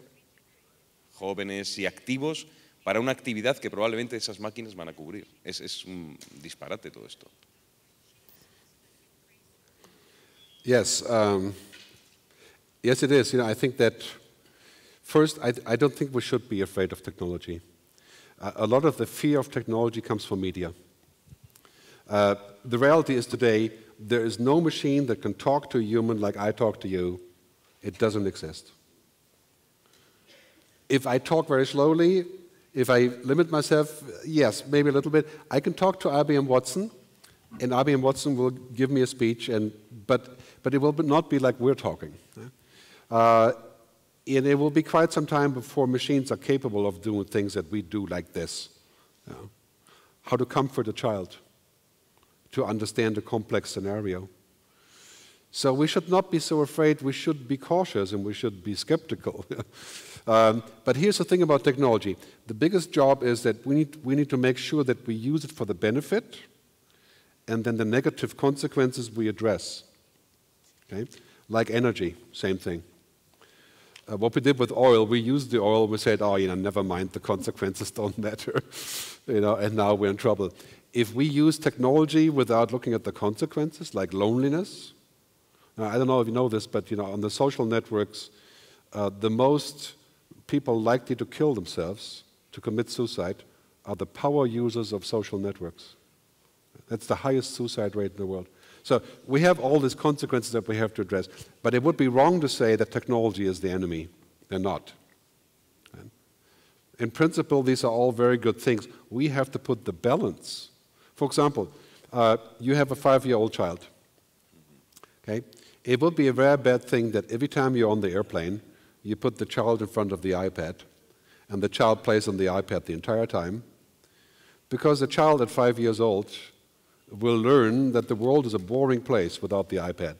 jóvenes y activos para una actividad que probablemente esas máquinas van a cubrir. Es un disparate todo esto. Yes, yes, it is. I think that first, I don't think we should be afraid of technology. A lot of the fear of technology comes from media. The reality is today, there is no machine that can talk to a human like I talk to you. It doesn't exist. If I talk very slowly, if I limit myself, yes, maybe a little bit, I can talk to IBM Watson, and IBM Watson will give me a speech, but it will not be like we're talking. And it will be quite some time before machines are capable of doing things that we do like this. How to comfort a child, to understand a complex scenario. So we should not be so afraid, we should be cautious and we should be skeptical. But here's the thing about technology. The biggest job is that we need to make sure that we use it for the benefit, and then the negative consequences we address. Okay? Like energy, same thing. What we did with oil, we used the oil, we said, oh, never mind, the consequences don't matter, and now we're in trouble. If we use technology without looking at the consequences, like loneliness, I don't know if you know this, but on the social networks, the most people likely to kill themselves, to commit suicide, are the power users of social networks. That's the highest suicide rate in the world. So we have all these consequences that we have to address. But it would be wrong to say that technology is the enemy. They're not. In principle, these are all very good things. We have to put the balance. For example, you have a 5-year-old child. Okay? It would be a very bad thing that every time you're on the airplane, you put the child in front of the iPad, and the child plays on the iPad the entire time, because the child at 5 years old will learn that the world is a boring place without the iPad.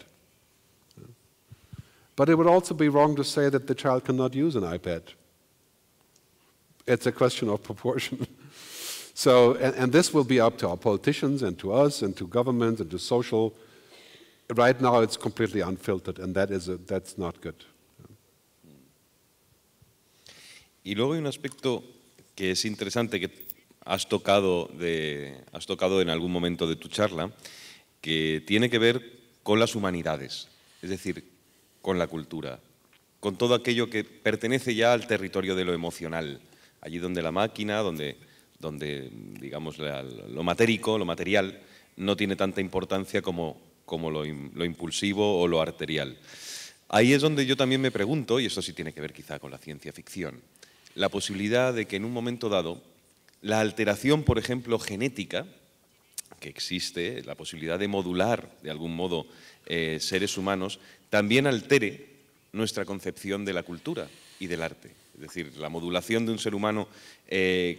But it would also be wrong to say that the child cannot use an iPad. It's a question of proportion. So, and this will be up to our politicians and to us and to governments and to social. Right now it's completely unfiltered, and that's not good. Y luego hay un aspecto que es interesante que has tocado en algún momento de tu charla, que tiene que ver con las humanidades, es decir, con la cultura, con todo aquello que pertenece ya al territorio de lo emocional, allí donde la máquina, donde digamos lo matérico, lo material, no tiene tanta importancia como lo impulsivo o lo arterial. Ahí es donde yo también me pregunto, y esto sí tiene que ver quizá con la ciencia ficción, la posibilidad de que en un momento dado la alteración, por ejemplo, genética, que existe, la posibilidad de modular de algún modo seres humanos, también altere nuestra concepción de la cultura y del arte. Es decir, la modulación de un ser humano que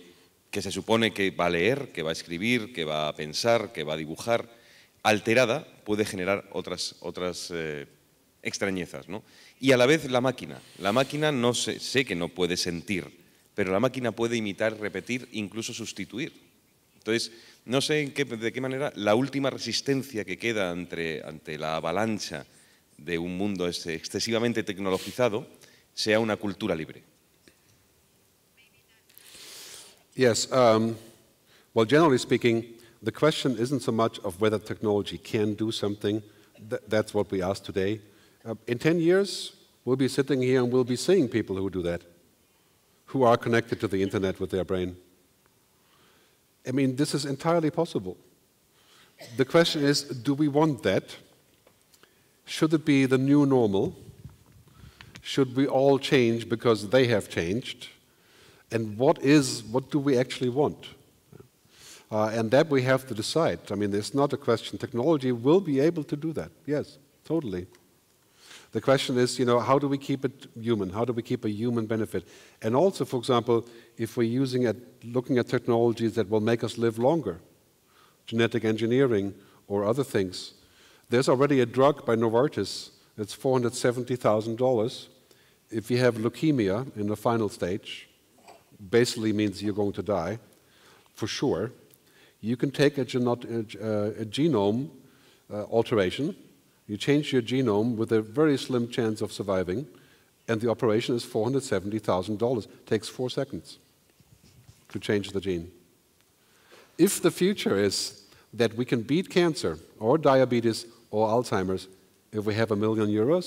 se supone que va a leer, que va a escribir, que va a pensar, que va a dibujar, alterada puede generar otras extrañezas, ¿no? Y a la vez la máquina no sé que no puede sentir, pero la máquina puede imitar, repetir, incluso sustituir. Entonces, no sé de qué manera la última resistencia que queda ante la avalancha de un mundo excesivamente tecnologizado sea una cultura libre? Yes. Well, generally speaking, the question isn't so much of whether technology can do something. That's what we ask today. In 10 years, we'll be sitting here and we'll be seeing people who do that, who are connected to the internet with their brain. I mean, this is entirely possible. The question is, do we want that? Should it be the new normal? Should we all change because they have changed? And what do we actually want? And that we have to decide. I mean, it's not a question. Technology will be able to do that. Yes, totally. The question is, how do we keep it human? How do we keep a human benefit? And also, for example, if we're looking at technologies that will make us live longer, genetic engineering or other things. There's already a drug by Novartis that's $470,000. If you have leukemia in the final stage, basically means you're going to die, for sure. You can take a genome alteration. You change your genome with a very slim chance of surviving, and the operation is $470,000. Takes 4 seconds to change the gene. If the future is that we can beat cancer or diabetes or Alzheimer's if we have €1 million,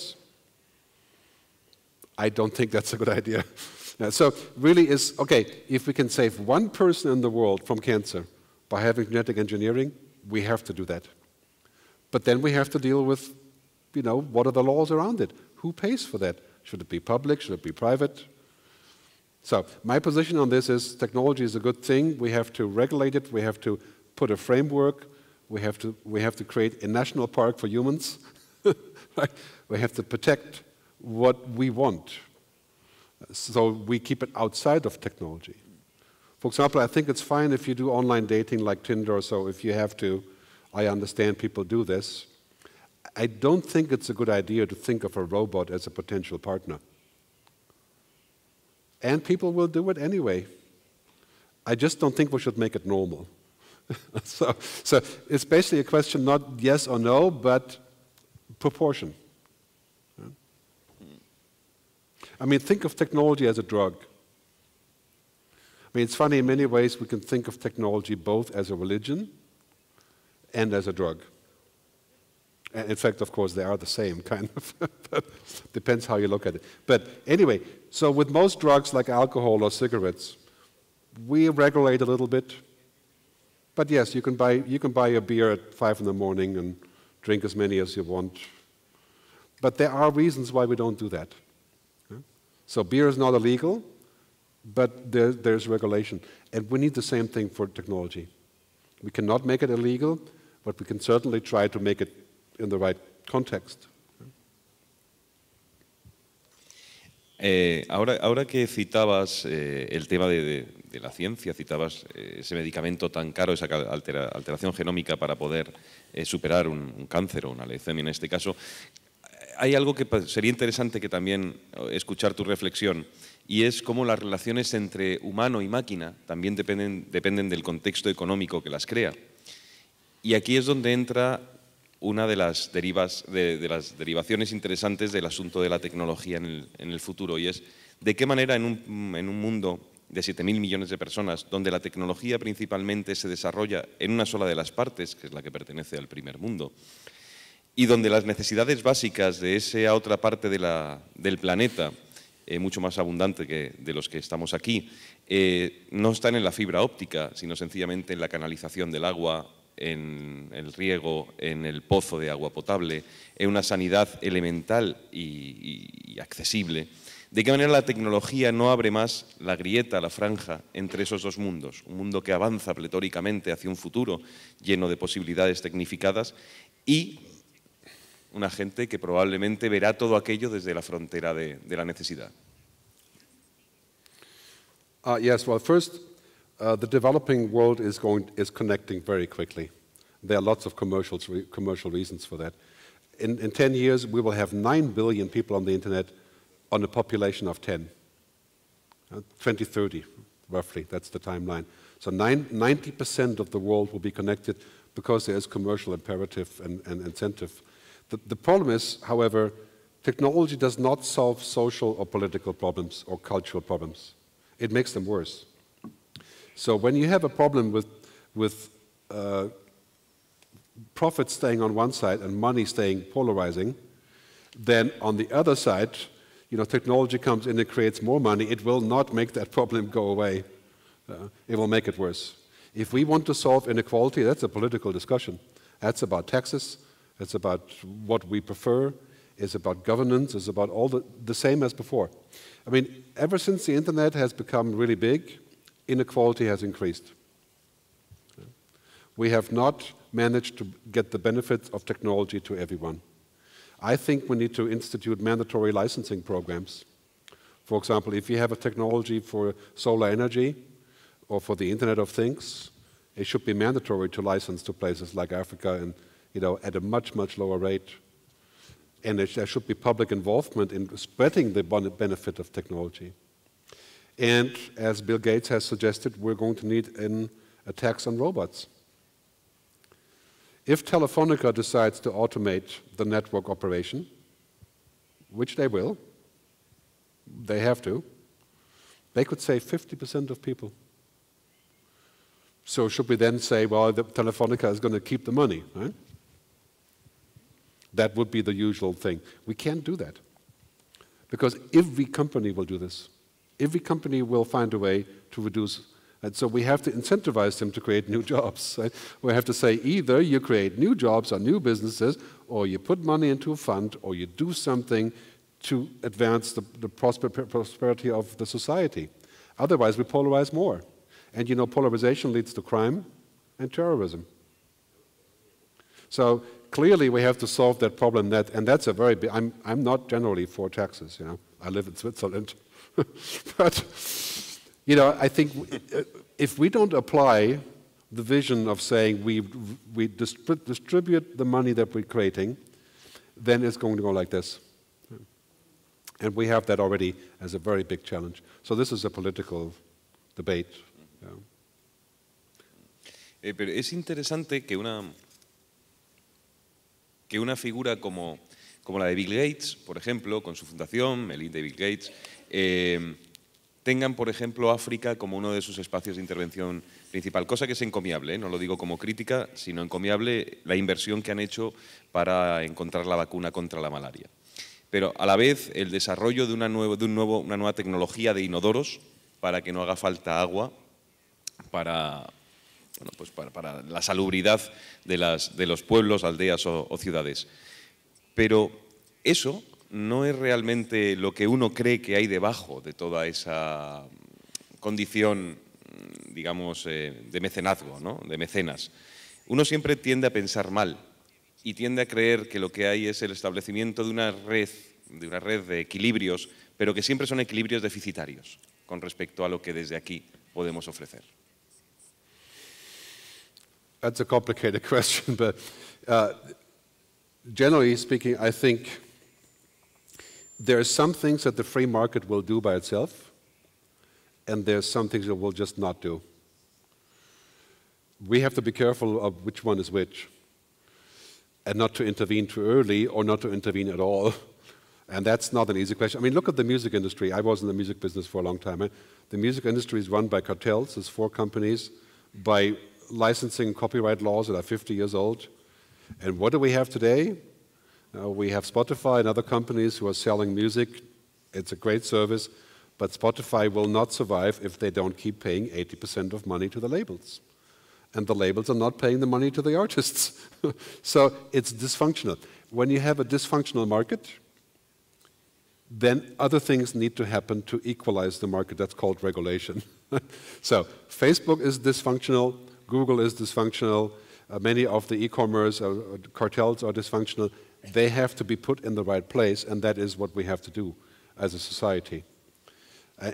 I don't think that's a good idea. So really is, okay, if we can save one person in the world from cancer by having genetic engineering, we have to do that. But then we have to deal with, what are the laws around it? Who pays for that? Should it be public? Should it be private? So my position on this is technology is a good thing. We have to regulate it. We have to put a framework. We have to create a national park for humans. Right? We have to protect what we want. So we keep it outside of technology. For example, I think it's fine if you do online dating like Tinder or so, if you have to. I understand people do this. I don't think it's a good idea to think of a robot as a potential partner. And people will do it anyway. I just don't think we should make it normal. So it's basically a question not yes or no, but proportion. I mean, think of technology as a drug. I mean, it's funny, in many ways we can think of technology both as a religion and as a drug. And in fact, of course, they are the same, kind of. Depends how you look at it. But anyway, so with most drugs like alcohol or cigarettes, we regulate a little bit. But yes, you can buy a beer at 5 in the morning and drink as many as you want. But there are reasons why we don't do that. So beer is not illegal, but there's regulation. And we need the same thing for technology. We cannot make it illegal, but we can certainly try to make it in the right context. Ahora que citabas el tema de la ciencia, citabas ese medicamento tan caro, esa alteración genómica para poder superar un cáncer o una leucemia en este caso, hay algo que sería interesante que también escuchar tu reflexión, y es cómo las relaciones entre humano y máquina también dependen del contexto económico que las crea. Y aquí es donde entra una de las derivaciones interesantes del asunto de la tecnología en el futuro, y es de qué manera en un mundo de 7.000 millones de personas, donde la tecnología principalmente se desarrolla en una sola de las partes, que es la que pertenece al primer mundo, y donde las necesidades básicas de esa otra parte del planeta, mucho más abundante que de los que estamos aquí, no están en la fibra óptica, sino sencillamente en la canalización del agua, en el riego, en el pozo de agua potable, en una sanidad elemental y accesible. ¿De qué manera la tecnología no abre más la grieta, la franja entre esos dos mundos? Un mundo que avanza pletóricamente hacia un futuro lleno de posibilidades tecnificadas y una gente que probablemente verá todo aquello desde la frontera de la necesidad. Yes, well, first, the developing world is connecting very quickly. There are lots of commercial reasons for that. In 10 years, we will have 9 billion people on the internet on a population of 10. 2030, roughly, that's the timeline. So 90% of the world will be connected because there is commercial imperative and incentive. The problem is, however, Technology does not solve social or political problems or cultural problems. It makes them worse. So when you have a problem with profit staying on one side and money staying polarizing, then on the other side, technology comes in and creates more money. It will not make that problem go away. It will make it worse. If we want to solve inequality, that's a political discussion. That's about taxes. It's about what we prefer. It's about governance. It's about all the same as before. I mean, ever since the internet has become really big, inequality has increased. We have not managed to get the benefits of technology to everyone. I think we need to institute mandatory licensing programs. For example, if you have a technology for solar energy or for the Internet of Things, it should be mandatory to license to places like Africa and, at a much, much lower rate. And there should be public involvement in spreading the benefit of technology. And as Bill Gates has suggested, we're going to need a tax on robots. If Telefonica decides to automate the network operation, which they will, they have to, they could save 50% of people. So should we then say, well, the Telefonica is going to keep the money, right? That would be the usual thing. We can't do that. Because every company will do this. Every company will find a way to reduce. And so we have to incentivize them to create new jobs. Right? We have to say either you create new jobs or new businesses, or you put money into a fund, or you do something to advance the prosperity of the society. Otherwise, we polarize more. And polarization leads to crime and terrorism. So clearly, we have to solve that problem. And that's a very big. I'm not generally for taxes. I live in Switzerland, but I think if we don't apply the vision of saying we distribute the money that we're creating, then it's going to go like this. And we have that already as a very big challenge. So this is a political debate. Pero es interesante que una figura como la de Bill Gates, por ejemplo, con su fundación, el de Bill Gates, tengan, por ejemplo, África como uno de sus espacios de intervención principal, cosa que es encomiable, no lo digo como crítica, sino encomiable la inversión que han hecho para encontrar la vacuna contra la malaria. Pero a la vez el desarrollo de una nueva tecnología de inodoros para que no haga falta agua para la salubridad de los pueblos, aldeas o ciudades. Pero eso no es realmente lo que uno cree que hay debajo de toda esa condición, digamos, de mecenazgo, ¿no? De mecenas. Uno siempre tiende a pensar mal y tiende a creer que lo que hay es el establecimiento de una red de equilibrios, pero que siempre son equilibrios deficitarios con respecto a lo que desde aquí podemos ofrecer. That's a complicated question, but generally speaking, I think there are some things that the free market will do by itself, and there's some things it will just not do. We have to be careful of which one is which, and not to intervene too early or not to intervene at all. And that's not an easy question. I mean, look at the music industry. I was in the music business for a long time. The music industry is run by cartels. There's 4 companies by licensing copyright laws that are 50 years old. And what do we have today? We have Spotify and other companies who are selling music. It's a great service, but Spotify will not survive if they don't keep paying 80% of money to the labels. And the labels are not paying the money to the artists. So it's dysfunctional. When you have a dysfunctional market, then other things need to happen to equalize the market. That's called regulation. So Facebook is dysfunctional. Google is dysfunctional. Many of the e-commerce cartels are dysfunctional. They have to be put in the right place, and that is what we have to do as a society.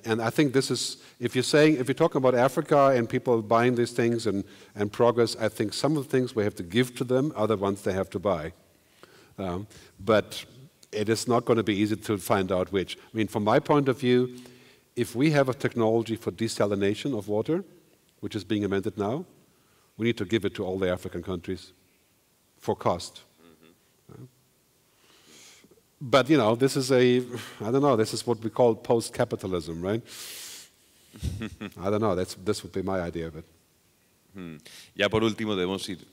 And I think this is, if you're talking about Africa and people buying these things and progress, I think some of the things we have to give to them, other ones they have to buy. But it is not going to be easy to find out which. I mean, from my point of view, if we have a technology for desalination of water, which is being invented now, we need to give it to all the African countries for cost. But, you know, this is I don't know, this is what we call post-capitalism, right? I don't know, this would be my idea of it. Ya por último debemos ir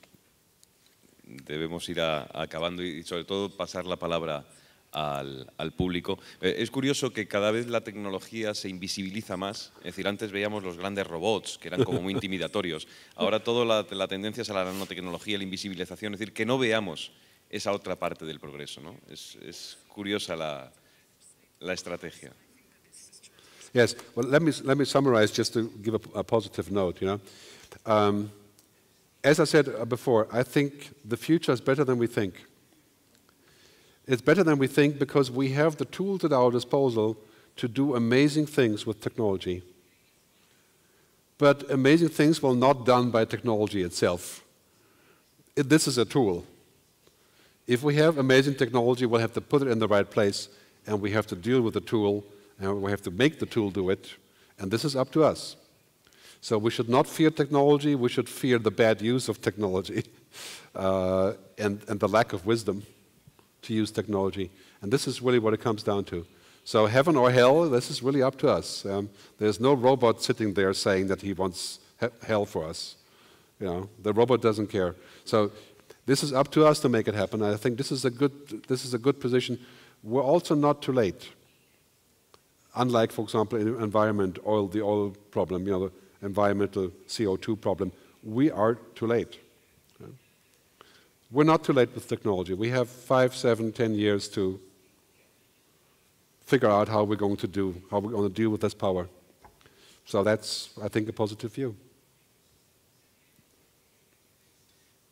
acabando y sobre todo pasar la palabra al público. Es curioso que cada vez la tecnología se invisibiliza más. Es decir, antes veíamos los grandes robots, que eran como muy intimidatorios. Ahora toda la tendencia es a la nanotecnología, la invisibilización. Es decir, que no veamos esa otra parte del progreso, ¿no? Es curiosa la estrategia. Yes, well, let me summarize just to give a positive note, you know. As I said before, I think the future is better than we think. It's better than we think because we have the tools at our disposal to do amazing things with technology. But amazing things will not done by technology itself. This is a tool. If we have amazing technology, we'll have to put it in the right place, and we have to deal with the tool, and we have to make the tool do it, and this is up to us. So we should not fear technology, we should fear the bad use of technology and the lack of wisdom to use technology. And this is really what it comes down to. So heaven or hell, this is really up to us. There's no robot sitting there saying that he wants hell for us. You know, the robot doesn't care. So this is up to us to make it happen. I think this is a good position. We're also not too late. Unlike, for example, in environment, the oil problem, you know, the environmental CO2 problem, we are too late. We're not too late with technology. We have 5, 7, 10 years to figure out how we're going to deal with this power. So that's, I think, a positive view.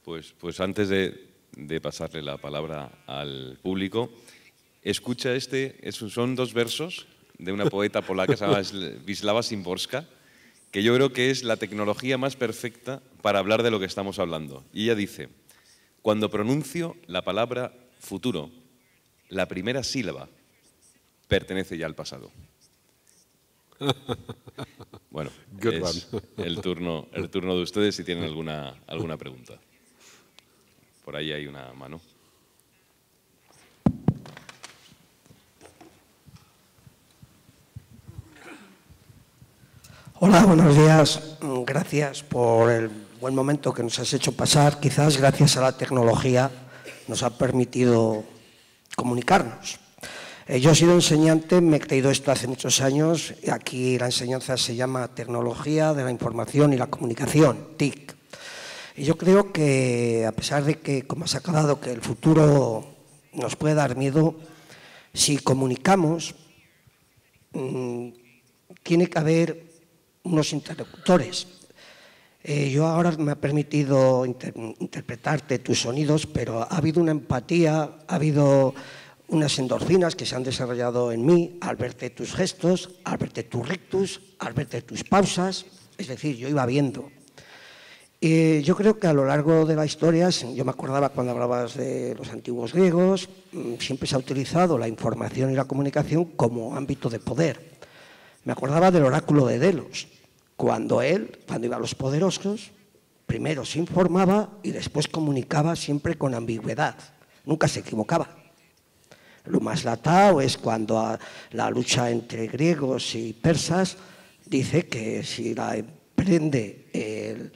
Pues antes de pasarle la palabra al público, escucha son 2 versos de una poeta polaca que se llama Wisława Szymborska, que yo creo que es la tecnología más perfecta para hablar de lo que estamos hablando. Y ella dice: cuando pronuncio la palabra futuro, la primera sílaba pertenece ya al pasado. Bueno, es el turno de ustedes si tienen alguna pregunta. Por ahí hay una mano. Hola, buenos días. Gracias por el buen momento que nos has hecho pasar. Quizás gracias a la tecnología nos ha permitido comunicarnos. Yo he sido enseñante, me he creído esto hace muchos años. Aquí la enseñanza se llama Tecnología de la Información y la Comunicación, TIC. Y yo creo que, a pesar de que, como has acabado, que el futuro nos puede dar miedo, si comunicamos, tiene que haber unos interlocutores. Yo ahora me ha permitido interpretarte tus sonidos, pero ha habido una empatía, ha habido unas endorfinas que se han desarrollado en mí al verte tus gestos, al verte tus rictus, al verte tus pausas. Es decir, yo iba viendo. Yo creo que a lo largo de la historia, yo me acordaba cuando hablabas de los antiguos griegos, siempre se ha utilizado la información y la comunicación como ámbito de poder. Me acordaba del oráculo de Delos, cuando iba a los poderosos, primero se informaba y después comunicaba siempre con ambigüedad, nunca se equivocaba. Lo más latao es cuando la lucha entre griegos y persas dice que si la emprende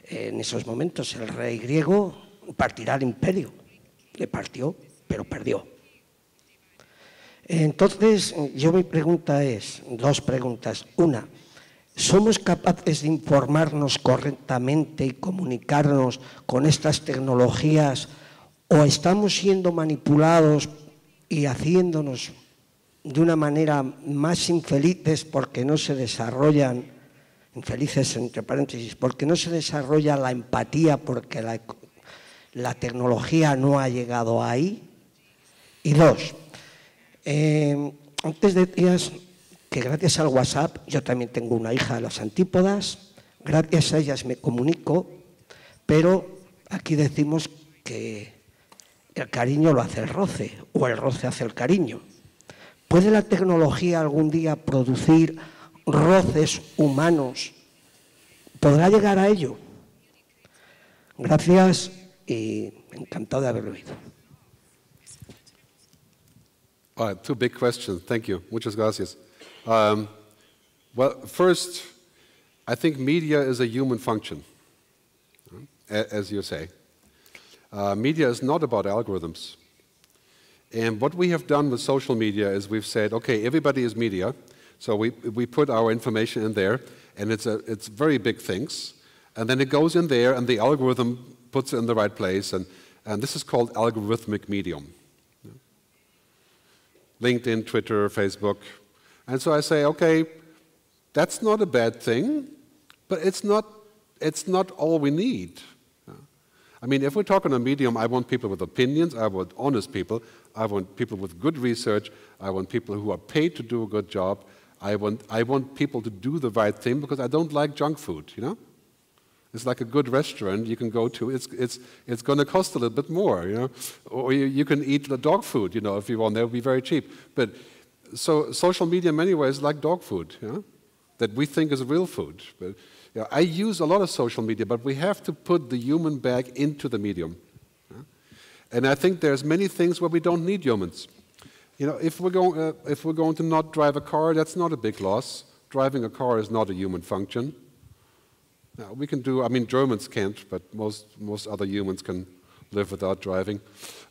en esos momentos el rey griego, partirá el imperio. Le partió, pero perdió. Entonces, mi pregunta es, 2 preguntas. Una, ¿somos capaces de informarnos correctamente y comunicarnos con estas tecnologías o estamos siendo manipulados y haciéndonos de una manera más infelices porque no se desarrollan, infelices entre paréntesis, porque no se desarrolla la empatía, porque la tecnología no ha llegado ahí? Y 2, antes decías que gracias al WhatsApp, yo también tengo una hija de las antípodas, gracias a ellas me comunico, pero aquí decimos que el cariño lo hace el roce, o el roce hace el cariño. ¿Puede la tecnología algún día producir roces humanos? ¿Podrá llegar a ello? Gracias y encantado de haberlo oído. All right, two big questions. Thank you. Muchas gracias. Well, first, I think media is a human function, as you say. Media is not about algorithms. And what we have done with social media is we've said, okay, everybody is media, so we put our information in there, and it's very big things. And then it goes in there, and the algorithm puts it in the right place, and this is called algorithmic medium. LinkedIn, Twitter, Facebook. And so I say, okay, that's not a bad thing, but it's not all we need. I mean, if we're talking a medium, I want people with opinions, I want honest people, I want people with good research, I want people who are paid to do a good job, I want people to do the right thing because I don't like junk food, you know? It's like a good restaurant you can go to, it's going to cost a little bit more, you know? Or you can eat the dog food, you know, if you want, that would be very cheap. But so social media in many ways is like dog food, you know? That we think is real food. But, you know, I use a lot of social media, but we have to put the human back into the medium. Yeah? And I think there's many things where we don't need humans. You know, if we're going to not drive a car, that's not a big loss. Driving a car is not a human function. Now, we can do, I mean, Germans can't, but most other humans can live without driving.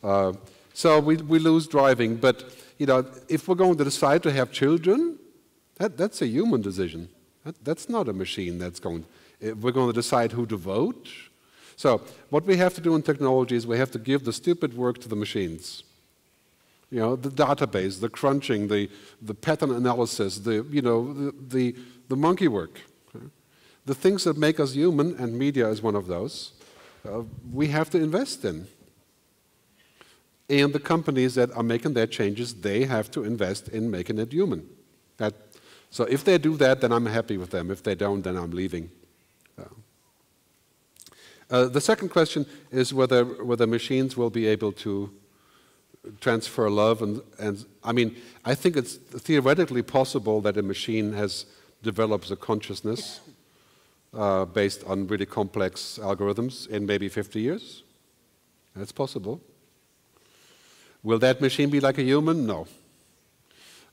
So we lose driving, but, you know, if we're going to decide to have children, that's a human decision. That's not a machine that's going. We're going to decide who to vote. So what we have to do in technology is we have to give the stupid work to the machines. You know, the database, the crunching, the pattern analysis, the monkey work. The things that make us human, and media is one of those, we have to invest in. And the companies that are making their changes, they have to invest in making it human. So if they do that, then I'm happy with them. If they don't, then I'm leaving. The second question is whether machines will be able to transfer love. And I mean, I think it's theoretically possible that a machine develops a consciousness based on really complex algorithms in maybe 50 years. That's possible. Will that machine be like a human? No.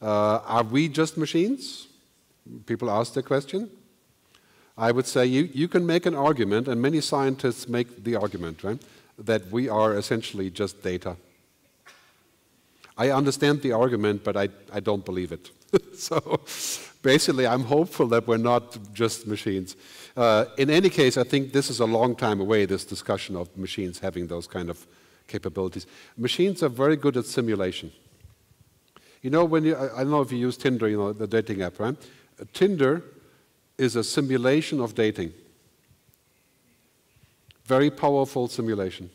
Are we just machines? People ask the question. I would say you can make an argument, and many scientists make the argument, right, that we are essentially just data. I understand the argument, but I don't believe it. So basically, I'm hopeful that we're not just machines. In any case, I think this is a long time away, this discussion of machines having those kind of capabilities. Machines are very good at simulation. You know, I don't know if you use Tinder, you know, the dating app, right? Tinder is a simulation of dating. Very powerful simulation.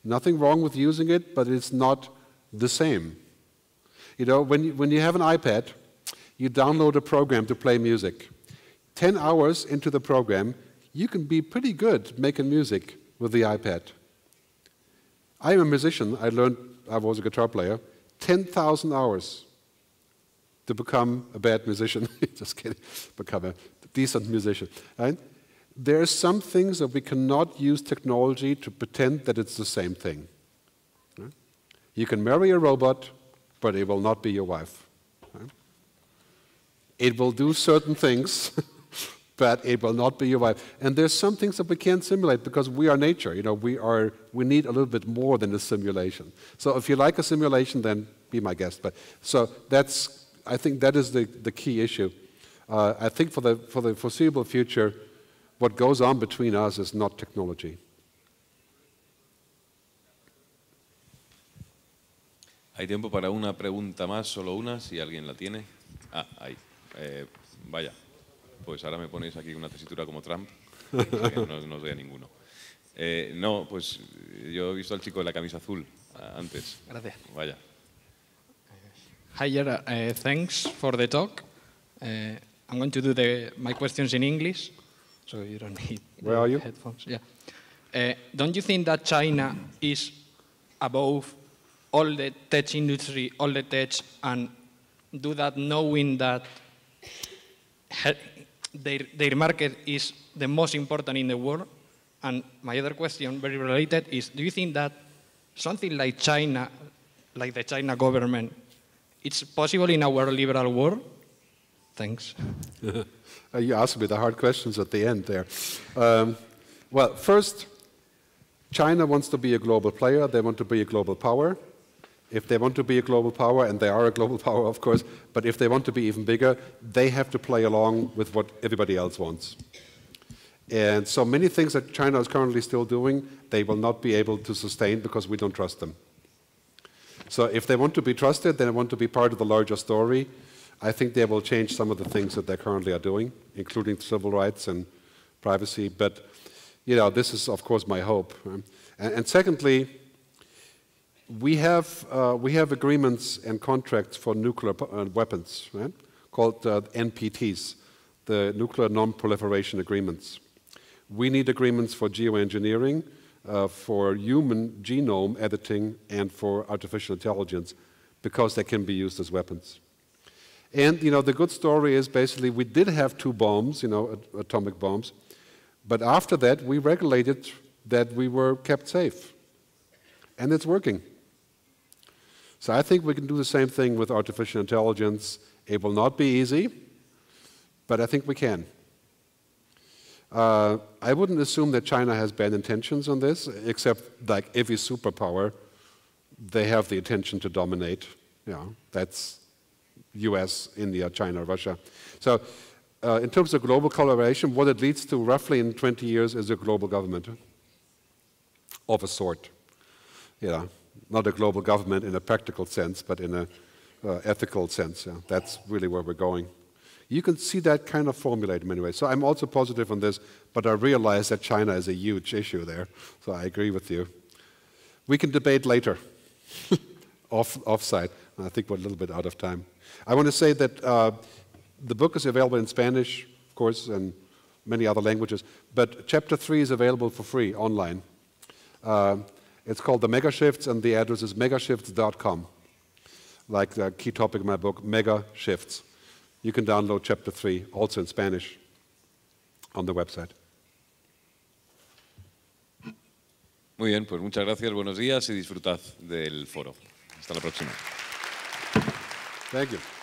Nothing wrong with using it, but it's not the same. You know, when you have an iPad, you download a program to play music. 10 hours into the program, you can be pretty good making music with the iPad. I'm a musician. I was a guitar player. 10,000 hours to become a bad musician. Just kidding. Become a decent musician. Right? There are some things that we cannot use technology to pretend that it's the same thing. Right? You can marry a robot, but it will not be your wife. Right? It will do certain things, but it will not be your wife. And there's some things that we can't simulate because we are nature. You know, we need a little bit more than a simulation. So if you like a simulation, then be my guest. But so I think that is the key issue. I think for the foreseeable future, what goes on between us is not technology. Hay tiempo para una pregunta más, solo una, si alguien la tiene. Ah, ahí. Vaya. Pues ahora me ponéis aquí una tesitura como Trump, que no os doy a ninguno. No, pues yo he visto al chico de la camisa azul antes. Gracias. Vaya. Hi, Gerard. Thanks for the talk. I'm going to do my questions in English, so you don't need Where are you? headphones. Yeah. Don't you think that China is above all the tech industry, all the tech, and do that knowing that their market is the most important in the world? And my other question, very related, is do you think that something like China, like the China government, it's possible in our liberal world? Thanks. You asked me the hard questions at the end there. Well, first, China wants to be a global player. They want to be a global power. If they want to be a global power, and they are a global power, of course, but if they want to be even bigger, they have to play along with what everybody else wants. And so many things that China is currently still doing, they will not be able to sustain because we don't trust them. So if they want to be trusted, they want to be part of the larger story. I think they will change some of the things that they currently are doing, including civil rights and privacy. But, you know, this is, of course, my hope. And secondly, we have agreements and contracts for nuclear weapons, right? Called NPTs, the Nuclear Non-Proliferation Agreements. We need agreements for geoengineering, for human genome editing, and for artificial intelligence, because they can be used as weapons. And, you know, the good story is basically we did have 2 bombs, you know, atomic bombs, but after that we regulated that we were kept safe. And it's working. So I think we can do the same thing with artificial intelligence. It will not be easy, but I think we can. I wouldn't assume that China has bad intentions on this, except like every superpower, they have the intention to dominate. You know, that's US, India, China, Russia. So in terms of global collaboration, what it leads to roughly in 20 years is a global government of a sort. You know, not a global government in a practical sense, but in an ethical sense. Yeah. That's really where we're going. You can see that kind of formulated in many ways. So I'm also positive on this, but I realize that China is a huge issue there. So I agree with you. We can debate later, off-site. I think we're a little bit out of time. I want to say that the book is available in Spanish, of course, and many other languages, but Chapter 3 is available for free online. It's called The Mega Shifts, and the address is megashifts.com. Like the key topic of my book, Mega Shifts. You can download Chapter 3, also in Spanish, on the website. Muy bien, pues muchas gracias, buenos días y disfrutad del foro. Hasta la próxima. Thank you.